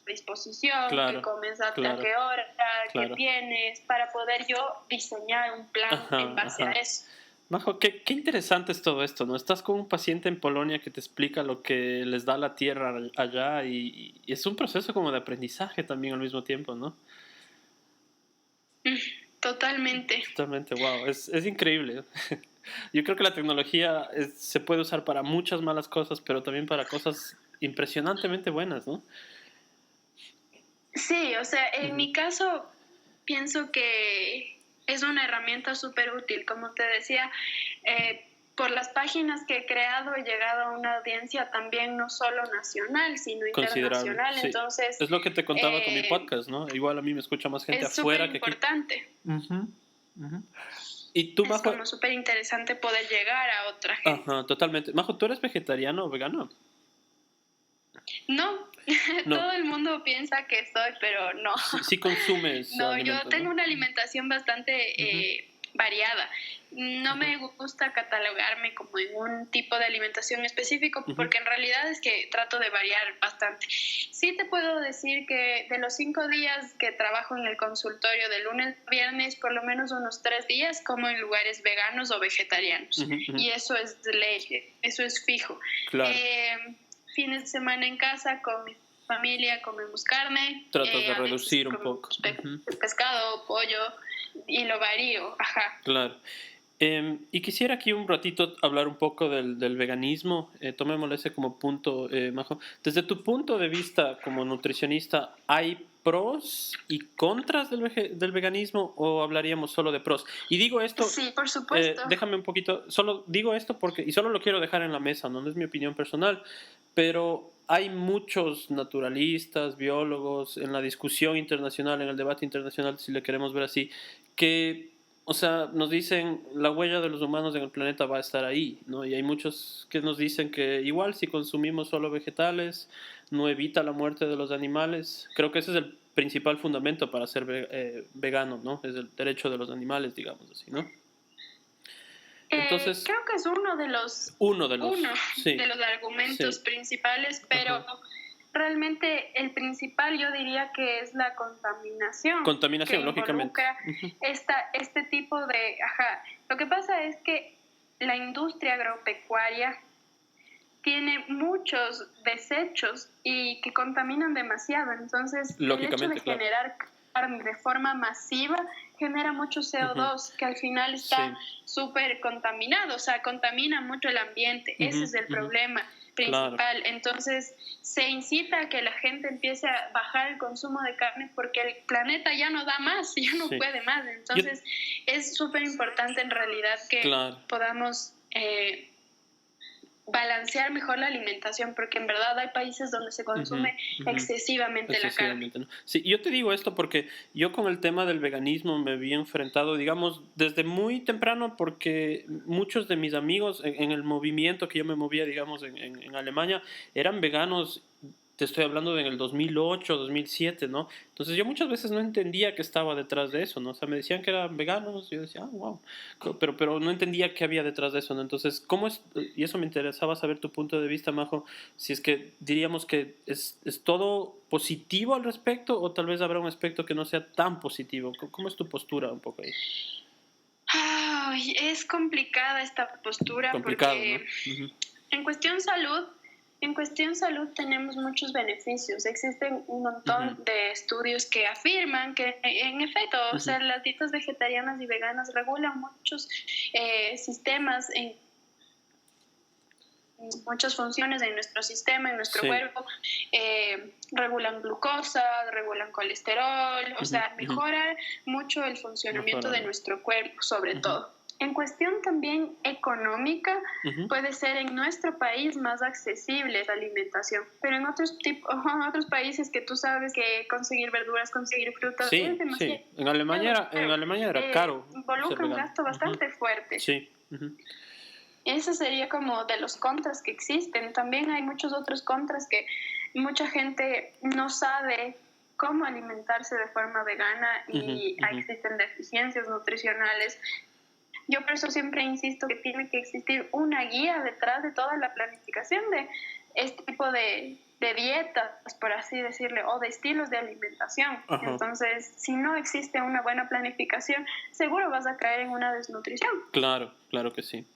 B: disposición, qué comes a qué hora, qué tienes, para poder yo diseñar un plan en base a eso.
A: Majo, qué interesante es todo esto, ¿no? Estás con un paciente en Polonia que te explica lo que les da la tierra allá y es un proceso como de aprendizaje también al mismo tiempo, ¿no?
B: Totalmente,
A: wow, es increíble. Yo creo que la tecnología se puede usar para muchas malas cosas, pero también para cosas impresionantemente buenas, ¿no?
B: Sí, o sea, en mi caso pienso que es una herramienta súper útil. Como te decía, por las páginas que he creado he llegado a una audiencia también no solo nacional, sino internacional.
A: Sí.
B: Entonces,
A: es lo que te contaba con mi podcast, ¿no? Igual a mí me escucha más gente afuera que aquí.
B: Es súper importante.
A: ¿Y tú,
B: Majo? Es como súper interesante poder llegar a otra gente.
A: Totalmente. Majo, ¿tú eres vegetariano o vegano?
B: No. Todo el mundo piensa que soy, pero no.
A: Sí consumes.
B: No, yo tengo una alimentación bastante variada. No me gusta catalogarme como en un tipo de alimentación específico, porque en realidad es que trato de variar bastante. Sí te puedo decir que de los 5 días que trabajo en el consultorio de lunes a viernes, por lo menos unos 3 días como en lugares veganos o vegetarianos. Y eso es de ley, eso es fijo.
A: Claro.
B: Fines de semana en casa con mi familia comemos carne.
A: Tratas de reducir un poco.
B: Pescado, pollo, y lo varío.
A: Claro. Y quisiera aquí un ratito hablar un poco del veganismo. Tomémoslo ese como punto, Majo. Desde tu punto de vista como nutricionista, ¿hay pros y contras del veganismo o hablaríamos solo de pros? Y digo esto...
B: Sí, por supuesto.
A: Déjame un poquito... Solo digo esto porque... Y solo lo quiero dejar en la mesa, no es mi opinión personal, pero hay muchos naturalistas, biólogos, en la discusión internacional, en el debate internacional, si le queremos ver así, que... O sea, nos dicen la huella de los humanos en el planeta va a estar ahí, ¿no? Y hay muchos que nos dicen que igual si consumimos solo vegetales, no evita la muerte de los animales. Creo que ese es el principal fundamento para ser vegano, ¿no? Es el derecho de los animales, digamos así, ¿no?
B: Entonces, creo que es uno de los argumentos principales, pero... Realmente el principal yo diría que es la contaminación.
A: Contaminación, lógicamente.
B: Este tipo de... Lo que pasa es que la industria agropecuaria tiene muchos desechos y que contaminan demasiado. Entonces, el hecho de generar de forma masiva genera mucho CO2 que al final está súper contaminado, o sea, contamina mucho el ambiente. Ese es el problema principal. Claro. Entonces se incita a que la gente empiece a bajar el consumo de carne porque el planeta ya no da más, ya no puede más. Entonces es súper importante en realidad que podamos balancear mejor la alimentación, porque en verdad hay países donde se consume excesivamente la carne.
A: ¿No? Sí, yo te digo esto porque yo con el tema del veganismo me vi enfrentado, digamos, desde muy temprano, porque muchos de mis amigos en el movimiento que yo me movía, digamos, en Alemania, eran veganos. Te estoy hablando de en el 2008, 2007, ¿no? Entonces yo muchas veces no entendía qué estaba detrás de eso, ¿no? O sea, me decían que eran veganos, y yo decía, wow, pero no entendía qué había detrás de eso, ¿no? Entonces, ¿cómo es? Y eso me interesaba saber tu punto de vista, Majo, si es que diríamos que es todo positivo al respecto, o tal vez habrá un aspecto que no sea tan positivo. ¿Cómo es tu postura un poco ahí?
B: Ay, es complicada esta postura porque ¿no? En cuestión salud tenemos muchos beneficios. Existen un montón de estudios que afirman que, en efecto, o sea, las dietas vegetarianas y veganas regulan muchos sistemas en muchas funciones de nuestro sistema, en nuestro cuerpo, regulan glucosa, regulan colesterol, o sea, mejora mucho el funcionamiento de nuestro cuerpo, sobre todo. En cuestión también económica, puede ser en nuestro país más accesible la alimentación, pero en otros países que tú sabes que conseguir verduras, conseguir frutas es demasiado.
A: Sí, en Alemania era caro.
B: Involucra un gasto bastante fuerte.
A: Sí.
B: Eso sería como de los contras que existen. También hay muchos otros contras que mucha gente no sabe cómo alimentarse de forma vegana y existen deficiencias nutricionales. Yo por eso siempre insisto que tiene que existir una guía detrás de toda la planificación de este tipo de dietas, por así decirle, o de estilos de alimentación. Entonces, si no existe una buena planificación, seguro vas a caer en una desnutrición.
A: Claro que sí.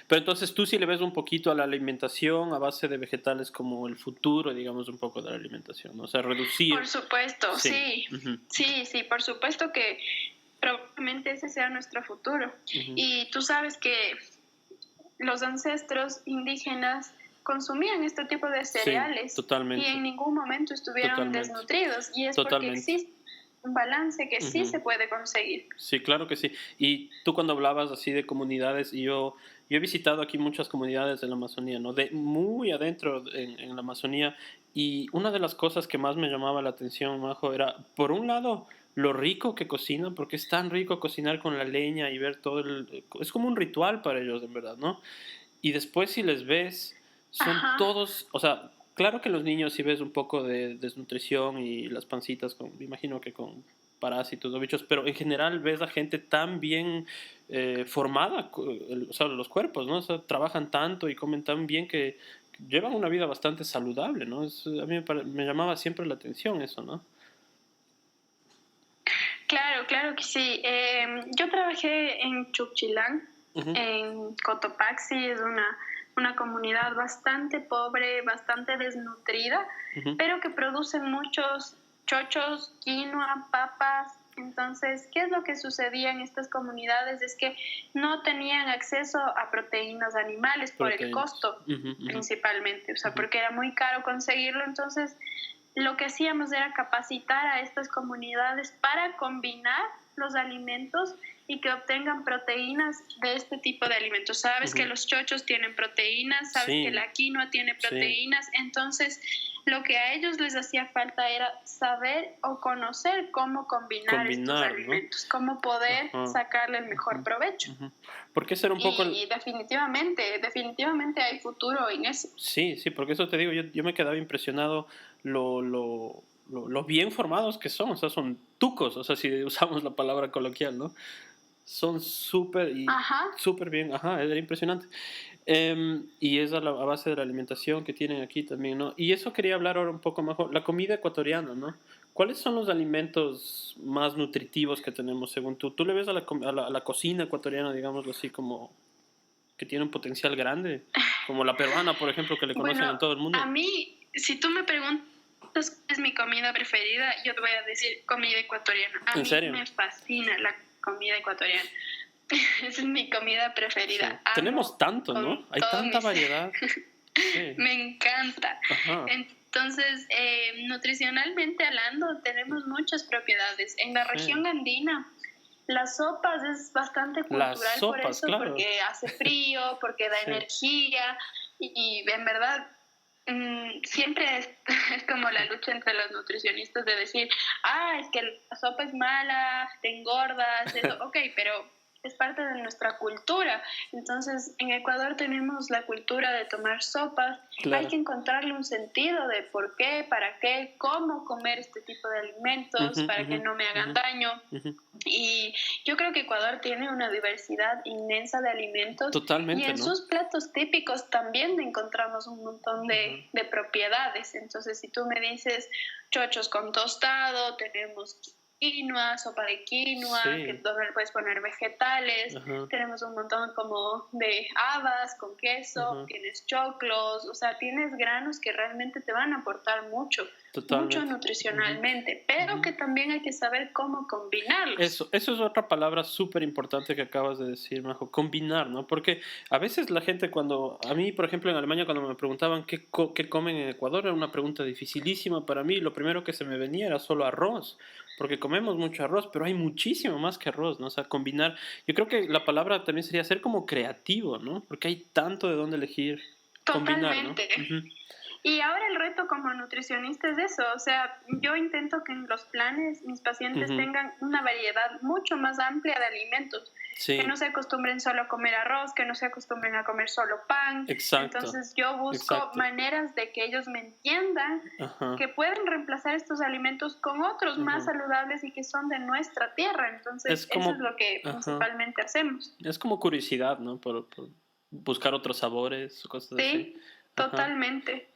A: Pero entonces tú sí le ves un poquito a la alimentación a base de vegetales como el futuro, digamos, un poco de la alimentación, ¿no? O sea, reducir.
B: Por supuesto, sí. Sí, por supuesto que probablemente ese sea nuestro futuro. Y tú sabes que los ancestros indígenas consumían este tipo de cereales y en ningún momento estuvieron desnutridos, y es porque existe un balance que sí se puede conseguir.
A: Sí, claro que sí. Y tú cuando hablabas así de comunidades, y yo he visitado aquí muchas comunidades en la Amazonía, ¿no? De muy adentro en la Amazonía, y una de las cosas que más me llamaba la atención, Majo, era, por un lado, lo rico que cocinan, porque es tan rico cocinar con la leña y ver todo es como un ritual para ellos, en verdad, ¿no? Y después si les ves, son todos, o sea, claro que los niños si ves un poco de desnutrición y las pancitas, me imagino que con parásitos o bichos, pero en general ves a gente tan bien formada, o sea, los cuerpos, ¿no? O sea, trabajan tanto y comen tan bien que llevan una vida bastante saludable, ¿no? A mí me llamaba siempre la atención eso, ¿no?
B: Claro que sí. Yo trabajé en Chukchilán, en Cotopaxi, es una comunidad bastante pobre, bastante desnutrida, pero que produce muchos chochos, quinoa, papas. Entonces, ¿qué es lo que sucedía en estas comunidades? Es que no tenían acceso a proteínas animales por el costo, principalmente, o sea, porque era muy caro conseguirlo. Entonces, lo que hacíamos era capacitar a estas comunidades para combinar los alimentos y que obtengan proteínas de este tipo de alimentos. Sabes que los chochos tienen proteínas, sabes que la quinoa tiene proteínas, entonces lo que a ellos les hacía falta era saber o conocer cómo combinar estos alimentos, ¿no? Cómo poder sacarle el mejor provecho.
A: Porque ese era un poco
B: y definitivamente hay futuro en eso.
A: Sí, porque eso te digo, yo me quedaba impresionado lo bien formados que son, o sea, son tucos, o sea, si usamos la palabra coloquial, ¿no? Son súper bien, era impresionante. Y es a base de la alimentación que tienen aquí también, ¿no? Y eso quería hablar ahora un poco mejor, la comida ecuatoriana, ¿no? ¿Cuáles son los alimentos más nutritivos que tenemos según tú? ¿Tú le ves a la cocina ecuatoriana, digámoslo así, como que tiene un potencial grande? Como la peruana, por ejemplo, que le conocen en todo el mundo.
B: A mí, si tú me preguntas es mi comida preferida, yo te voy a decir comida ecuatoriana. A mí
A: serio?
B: me fascina la comida ecuatoriana. Esa es mi comida preferida.
A: Sí. Tenemos tanto, ¿no? Hay tanta variedad. Sí.
B: Me encanta.
A: Ajá.
B: Entonces, nutricionalmente hablando, tenemos muchas propiedades. En la región andina, las sopas es bastante cultural por eso, claro. Porque hace frío, porque da energía y en verdad siempre es como la lucha entre los nutricionistas de decir, es que la sopa es mala, te engordas, eso, ok, pero es parte de nuestra cultura. Entonces, en Ecuador tenemos la cultura de tomar sopas. Claro. Hay que encontrarle un sentido de por qué, para qué, cómo comer este tipo de alimentos para que no me hagan daño. Y yo creo que Ecuador tiene una diversidad inmensa de alimentos.
A: Totalmente,
B: y en sus platos típicos también encontramos un montón de propiedades. Entonces, si tú me dices chochos con tostado, tenemos quinoa, sopa de quinoa, donde le puedes poner vegetales. Tenemos un montón como de habas con queso, tienes choclos, o sea, tienes granos que realmente te van a aportar mucho nutricionalmente, pero que también hay que saber cómo combinarlos.
A: Eso es otra palabra súper importante que acabas de decir, Majo, combinar, ¿no? Porque a veces la gente a mí, por ejemplo, en Alemania, cuando me preguntaban qué comen en Ecuador, era una pregunta dificilísima para mí. Lo primero que se me venía era solo arroz, porque comemos mucho arroz, pero hay muchísimo más que arroz, ¿no? O sea, combinar. Yo creo que la palabra también sería ser como creativo, ¿no? Porque hay tanto de dónde elegir.
B: Totalmente.
A: Combinar, ¿no?
B: Y ahora el reto como nutricionista es eso, o sea, yo intento que en los planes mis pacientes tengan una variedad mucho más amplia de alimentos, que no se acostumbren solo a comer arroz, que no se acostumbren a comer solo pan.
A: Exacto.
B: Entonces yo busco maneras de que ellos me entiendan que pueden reemplazar estos alimentos con otros más saludables y que son de nuestra tierra. Entonces eso es lo que principalmente hacemos.
A: Es como curiosidad, ¿no? Por buscar otros sabores, cosas así.
B: Totalmente.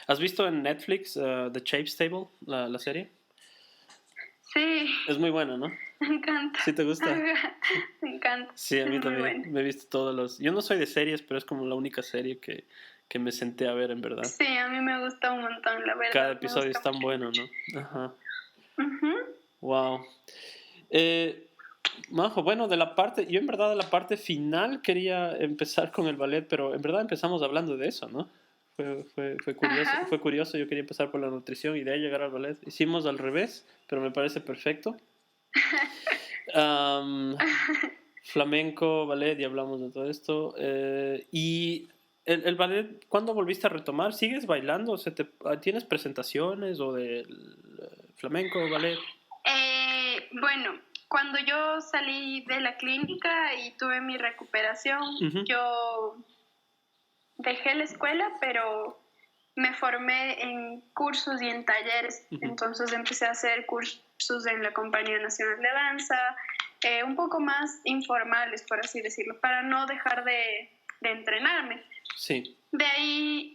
A: ¿Has visto en Netflix The Chef's Table, la serie?
B: Sí.
A: Es muy buena, ¿no?
B: Me encanta.
A: ¿Sí te gusta?
B: Me encanta.
A: Sí, a mí también. Me he visto todos los... Yo no soy de series, pero es como la única serie que me senté a ver, en verdad.
B: Sí, a mí me gusta un montón, la verdad.
A: Cada episodio es tan bueno, ¿no? Wow. Majo, bueno, yo en verdad de la parte final quería empezar con el ballet, pero en verdad empezamos hablando de eso, ¿no? Fue curioso, yo quería empezar por la nutrición y de ahí llegar al ballet. Hicimos al revés, pero me parece perfecto. Flamenco, ballet, y hablamos de todo esto. Y el ballet, ¿cuándo volviste a retomar? ¿Sigues bailando? ¿Tienes presentaciones o del flamenco o ballet?
B: Bueno, cuando yo salí de la clínica y tuve mi recuperación, yo dejé la escuela, pero me formé en cursos y en talleres. Entonces empecé a hacer cursos en la Compañía Nacional de Danza, un poco más informales, por así decirlo, para no dejar de entrenarme.
A: Sí.
B: De ahí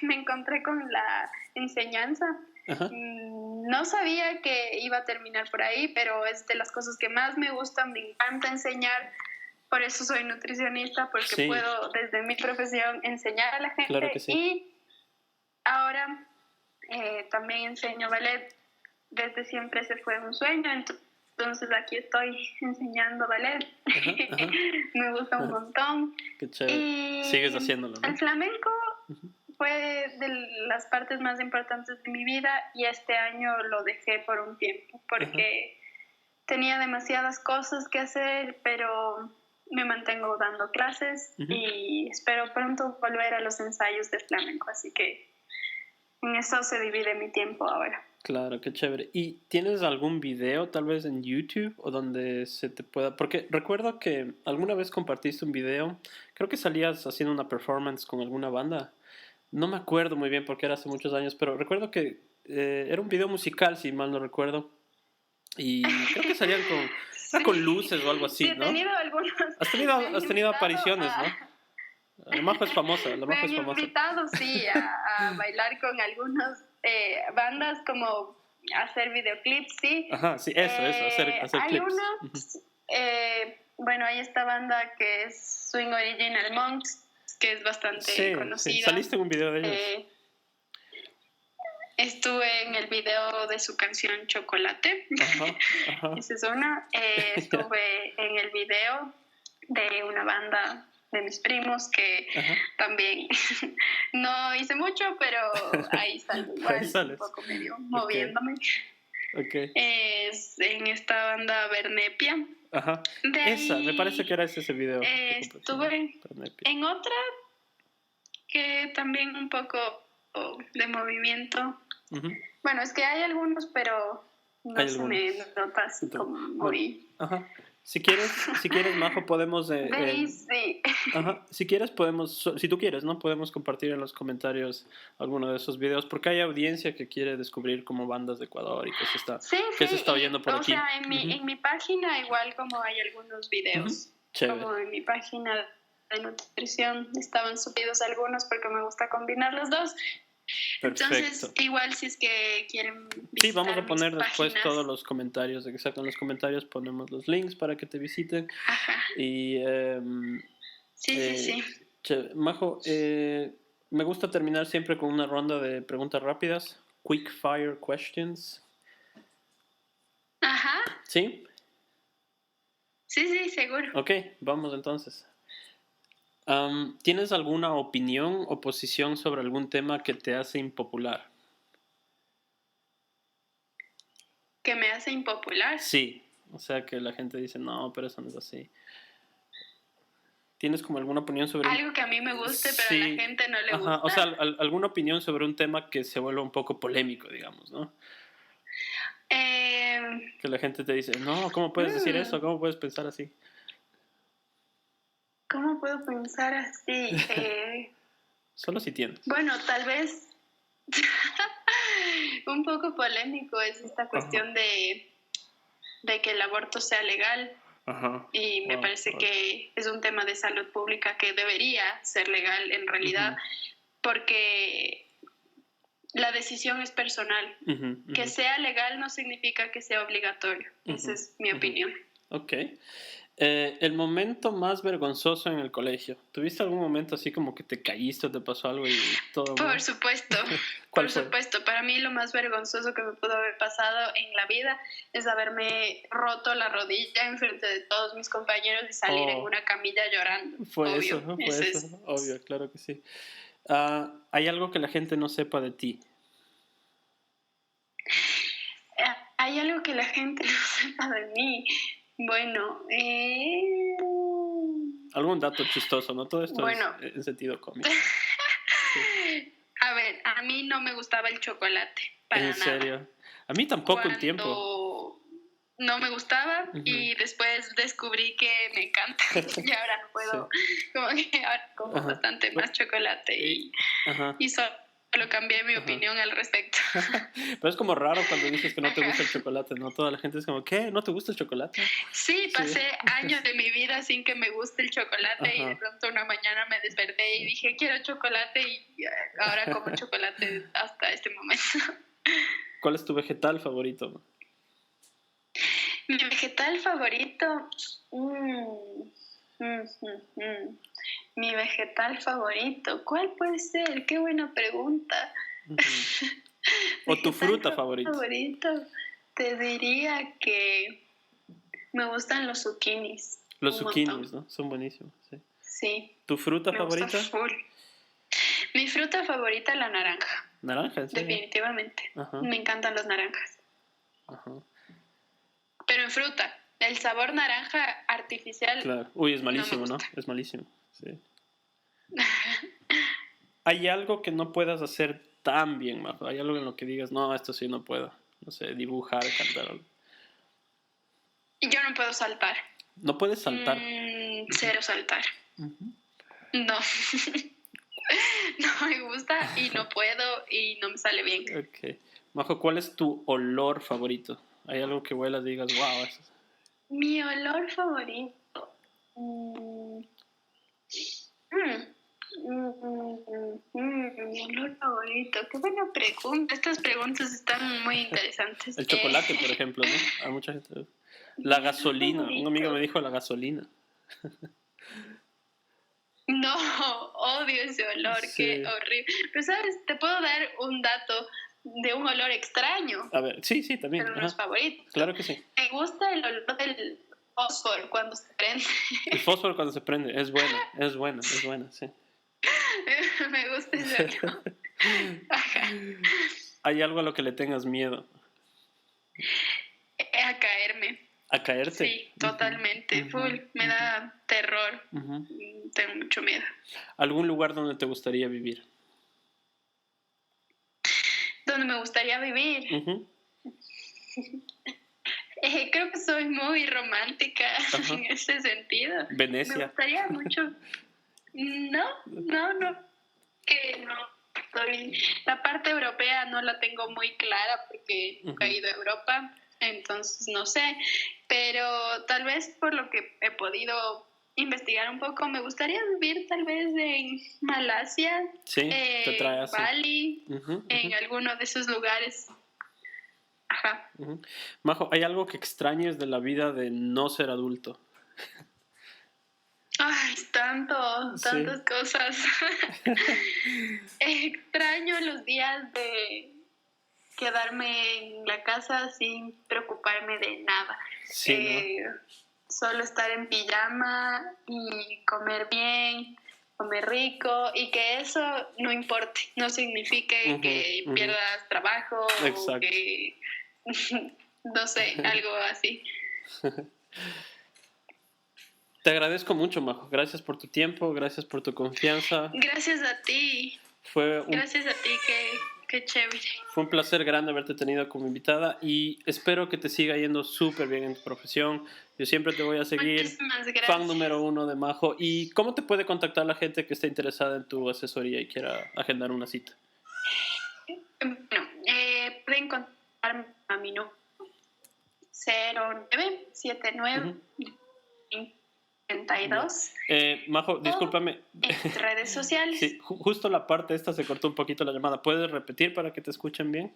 B: me encontré con la enseñanza. No sabía que iba a terminar por ahí, pero es de las cosas que más me gustan, me encanta enseñar, por eso soy nutricionista, porque puedo desde mi profesión enseñar a la gente.
A: Claro que sí.
B: Y ahora también enseño ballet, desde siempre ese fue un sueño, entonces aquí estoy enseñando ballet. Me gusta un montón.
A: Qué chévere. Y sigues haciéndolo, ¿no?
B: El flamenco fue de las partes más importantes de mi vida y este año lo dejé por un tiempo porque tenía demasiadas cosas que hacer, pero me mantengo dando clases y espero pronto volver a los ensayos de flamenco, así que en eso se divide mi tiempo ahora.
A: Claro, qué chévere. ¿Y tienes algún video tal vez en YouTube o donde se te pueda...? Porque recuerdo que alguna vez compartiste un video, creo que salías haciendo una performance con alguna banda. No me acuerdo muy bien porque era hace muchos años, pero recuerdo que era un video musical, si mal no recuerdo. Y creo que salían con luces o algo así, ¿no?
B: Sí, he tenido algunos...
A: Has tenido apariciones, ¿no? La Majo es famosa,
B: Me han invitado, sí, a bailar con algunas bandas, como hacer videoclips, sí.
A: Ajá, sí, eso, hacer
B: hay
A: clips.
B: Bueno, hay esta banda que es Swing Original Monks, que es bastante conocida.
A: Sí, saliste en un video de ellos.
B: Estuve en el video de su canción Chocolate.
A: Ajá.
B: Esa es una. Estuve en el video de una banda de mis primos que también no hice mucho, pero ahí salgo igual,
A: un
B: poco medio moviéndome.
A: Okay.
B: En esta banda Bernepia.
A: Ajá. Esa, me parece que era ese video.
B: Estuve en otra que también un poco de movimiento. Bueno, es que hay algunos, pero no se me nota así como muy...
A: Ajá. Si quieres, Majo, podemos...
B: sí.
A: Ajá. Si quieres, podemos... Si tú quieres, ¿no? Podemos compartir en los comentarios alguno de esos videos, porque hay audiencia que quiere descubrir como bandas de Ecuador y que se está oyendo por aquí.
B: O sea, en mi página igual como hay algunos videos. Como en mi página de nutrición estaban subidos algunos porque me gusta combinar los dos.
A: Perfecto.
B: Entonces, igual si es que quieren visitar,
A: sí, vamos a poner después
B: páginas.
A: todos los comentarios. Exacto, en los comentarios ponemos los links para que te visiten.
B: Ajá.
A: Y
B: sí.
A: Majo, me gusta terminar siempre con una ronda de preguntas rápidas. Quick fire questions.
B: Ajá.
A: ¿Sí?
B: Sí, seguro.
A: Ok, vamos entonces. ¿Tienes alguna opinión o posición sobre algún tema que te hace impopular?
B: ¿Que me hace impopular?
A: Sí, o sea que la gente dice, no, pero eso no es así. ¿Tienes como alguna opinión sobre...
B: Algo que a mí me guste, pero a la gente no le gusta?
A: O sea, alguna opinión sobre un tema que se vuelva un poco polémico, digamos, ¿no? Que la gente te dice, no, ¿cómo puedes decir eso? ¿Cómo puedes pensar así?
B: ¿Cómo puedo pensar así?
A: Solo si tienes.
B: Bueno, tal vez un poco polémico es esta cuestión de que el aborto sea legal. Y me parece que es un tema de salud pública que debería ser legal en realidad, porque la decisión es personal. Que sea legal no significa que sea obligatorio. Esa es mi opinión.
A: Ok. El momento más vergonzoso en el colegio. ¿Tuviste algún momento así como que te caíste o te pasó algo y todo?
B: Por supuesto. Por supuesto. Para mí lo más vergonzoso que me pudo haber pasado en la vida es haberme roto la rodilla enfrente de todos mis compañeros y salir en una camilla llorando.
A: Fue eso, obvio, claro que sí. ¿Hay algo que la gente no sepa de ti?
B: ¿Hay algo que la gente no sepa de mí? Bueno,
A: algún dato chistoso, ¿no? Todo esto es en sentido cómico.
B: Sí. A ver, a mí no me gustaba el chocolate. ¿En
A: serio? A mí tampoco un tiempo.
B: No me gustaba y después descubrí que me encanta y ahora no puedo, como que ahora como bastante más chocolate y solo cambié mi opinión al respecto.
A: Pero es como raro cuando dices que no te gusta el chocolate, ¿no? Toda la gente es como, ¿qué? ¿No te gusta el chocolate?
B: Sí, pasé años de mi vida sin que me guste el chocolate y de pronto una mañana me desperté y dije, quiero chocolate y ahora como chocolate hasta este momento.
A: ¿Cuál es tu vegetal favorito?
B: Mi vegetal favorito... Mi vegetal favorito, ¿cuál puede ser? Qué buena pregunta.
A: ¿O tu fruta favorita?
B: Te diría que me gustan los zucchinis.
A: Los zucchinis, ¿no? Son buenísimos,
B: sí.
A: ¿Tu fruta favorita?
B: Gusta full. Mi fruta favorita es la naranja.
A: ¿Naranja? ¿En serio?
B: Definitivamente. Me encantan las naranjas. Pero en fruta. El sabor naranja artificial.
A: Claro. Uy, es malísimo, ¿no? Es malísimo. Sí. ¿Hay algo que no puedas hacer tan bien, Majo? ¿Hay algo en lo que digas, no, esto sí no puedo? No sé, dibujar, cantar algo.
B: Yo no puedo saltar.
A: ¿No puedes saltar?
B: Cero saltar. No. No me gusta y no puedo y no me sale bien.
A: Ok. Majo, ¿cuál es tu olor favorito? ¿Hay algo que huelas y digas, wow, eso es...
B: Mi olor favorito. Mi olor favorito. Qué buena pregunta. Estas preguntas están muy interesantes.
A: El chocolate, por ejemplo, ¿no? A mucha gente. La gasolina. Un amigo me dijo la gasolina.
B: No, odio ese olor,
A: Sí.
B: qué horrible. Pero, ¿sabes? Te puedo dar un dato de un olor extraño,
A: A ver, sí, también.
B: pero no es favorito.
A: Claro que sí.
B: Me gusta el olor del fósforo cuando se prende.
A: El fósforo cuando se prende, es buena, sí.
B: Me gusta ese olor. Ajá.
A: ¿Hay algo a lo que le tengas miedo?
B: A caerme.
A: ¿A caerte?
B: Sí, totalmente. Full. Me da terror. Tengo mucho miedo.
A: ¿Algún lugar donde te gustaría vivir?
B: ¿Dónde me gustaría vivir? Creo que soy muy romántica en ese sentido.
A: ¿Venecia?
B: Me gustaría mucho. No. Que no. La parte europea no la tengo muy clara porque nunca he ido a Europa, entonces no sé. Pero tal vez por lo que he podido investigar un poco, me gustaría vivir tal vez en Malasia,
A: Sí, te trae así.
B: Bali, en alguno de esos lugares. Ajá.
A: Majo, ¿hay algo que extrañes de la vida de no ser adulto?
B: Ay, tantas cosas. Extraño los días de quedarme en la casa sin preocuparme de nada.
A: Sí, ¿no?
B: Solo estar en pijama y comer bien, comer rico, y que eso no importe, no signifique que pierdas trabajo.
A: Exacto.
B: O que no sé, algo así.
A: Te agradezco mucho, Majo. Gracias por tu tiempo, gracias por tu confianza.
B: Gracias a ti. Gracias a ti, qué chévere.
A: Fue un placer grande haberte tenido como invitada y espero que te siga yendo súper bien en tu profesión. Yo siempre te voy a seguir.
B: Muchísimas gracias.
A: Fan número 1 de Majo. ¿Y cómo te puede contactar la gente que esté interesada en tu asesoría y quiera agendar una cita?
B: Bueno, pueden contactarme a mi número 0979 32.
A: Majo, discúlpame.
B: En redes sociales.
A: Sí, justo la parte esta se cortó un poquito la llamada. ¿Puedes repetir para que te escuchen bien?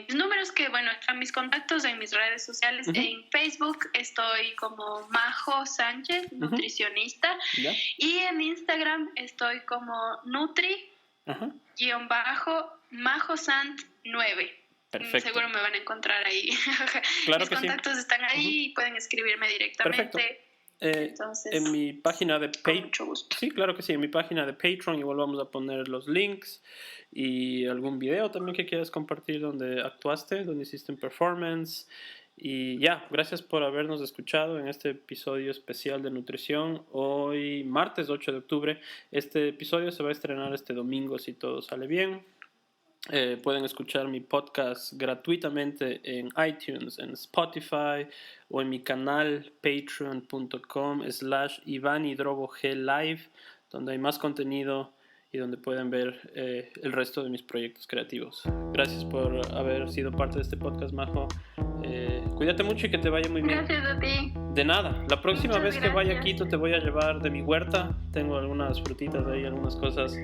B: Mis números que, están mis contactos en mis redes sociales. En Facebook estoy como Majo Sánchez, nutricionista. ¿Ya? Y en Instagram estoy como Nutri-Majosant9.
A: Perfecto.
B: Seguro me van a encontrar ahí.
A: Claro.
B: Mis contactos están ahí y pueden escribirme directamente.
A: Perfecto.
B: Entonces,
A: en mi página de Patreon.
B: Mucho gusto.
A: Sí, claro que sí. En mi página de Patreon igual vamos a poner los links y algún video también que quieras compartir donde actuaste, donde hiciste un performance. Y gracias por habernos escuchado en este episodio especial de nutrición. Hoy, martes 8 de octubre. Este episodio se va a estrenar este domingo si todo sale bien. Pueden escuchar mi podcast gratuitamente en iTunes, en Spotify o en mi canal patreon.com/IvanHidroboGlive, donde hay más contenido y donde pueden ver el resto de mis proyectos creativos. Gracias por haber sido parte de este podcast, Majo. Cuídate mucho y que te vaya muy bien.
B: Gracias a ti.
A: De nada. La próxima
B: Muchas
A: vez que vaya a
B: gracias.
A: Quito te voy a llevar de mi huerta. Tengo algunas frutitas ahí, algunas cosas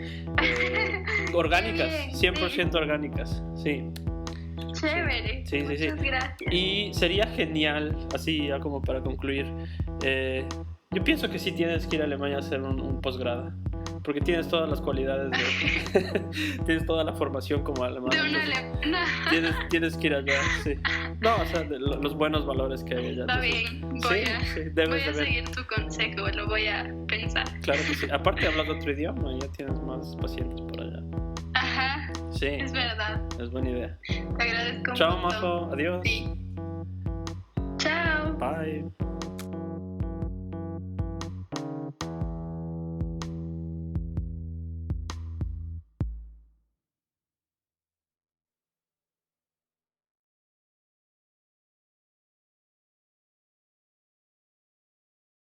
A: orgánicas, 100% orgánicas. Sí.
B: Chévere.
A: Sí.
B: Muchas gracias.
A: Y sería genial, así ya como para concluir, yo pienso que sí tienes que ir a Alemania a hacer un posgrado. Porque tienes todas las cualidades tienes toda la formación como alemán.
B: De una alemana.
A: Tienes que ir allá, sí. No, o sea, los buenos valores que hay allá.
B: Está bien, voy a seguir tu consejo, lo voy a pensar.
A: Claro que sí. Aparte hablas otro idioma, ya tienes más pacientes por allá.
B: Ajá.
A: Sí.
B: Es verdad.
A: Es buena idea.
B: Te agradezco mucho.
A: Chao, Majo. Adiós.
B: Sí. Chao.
A: Bye.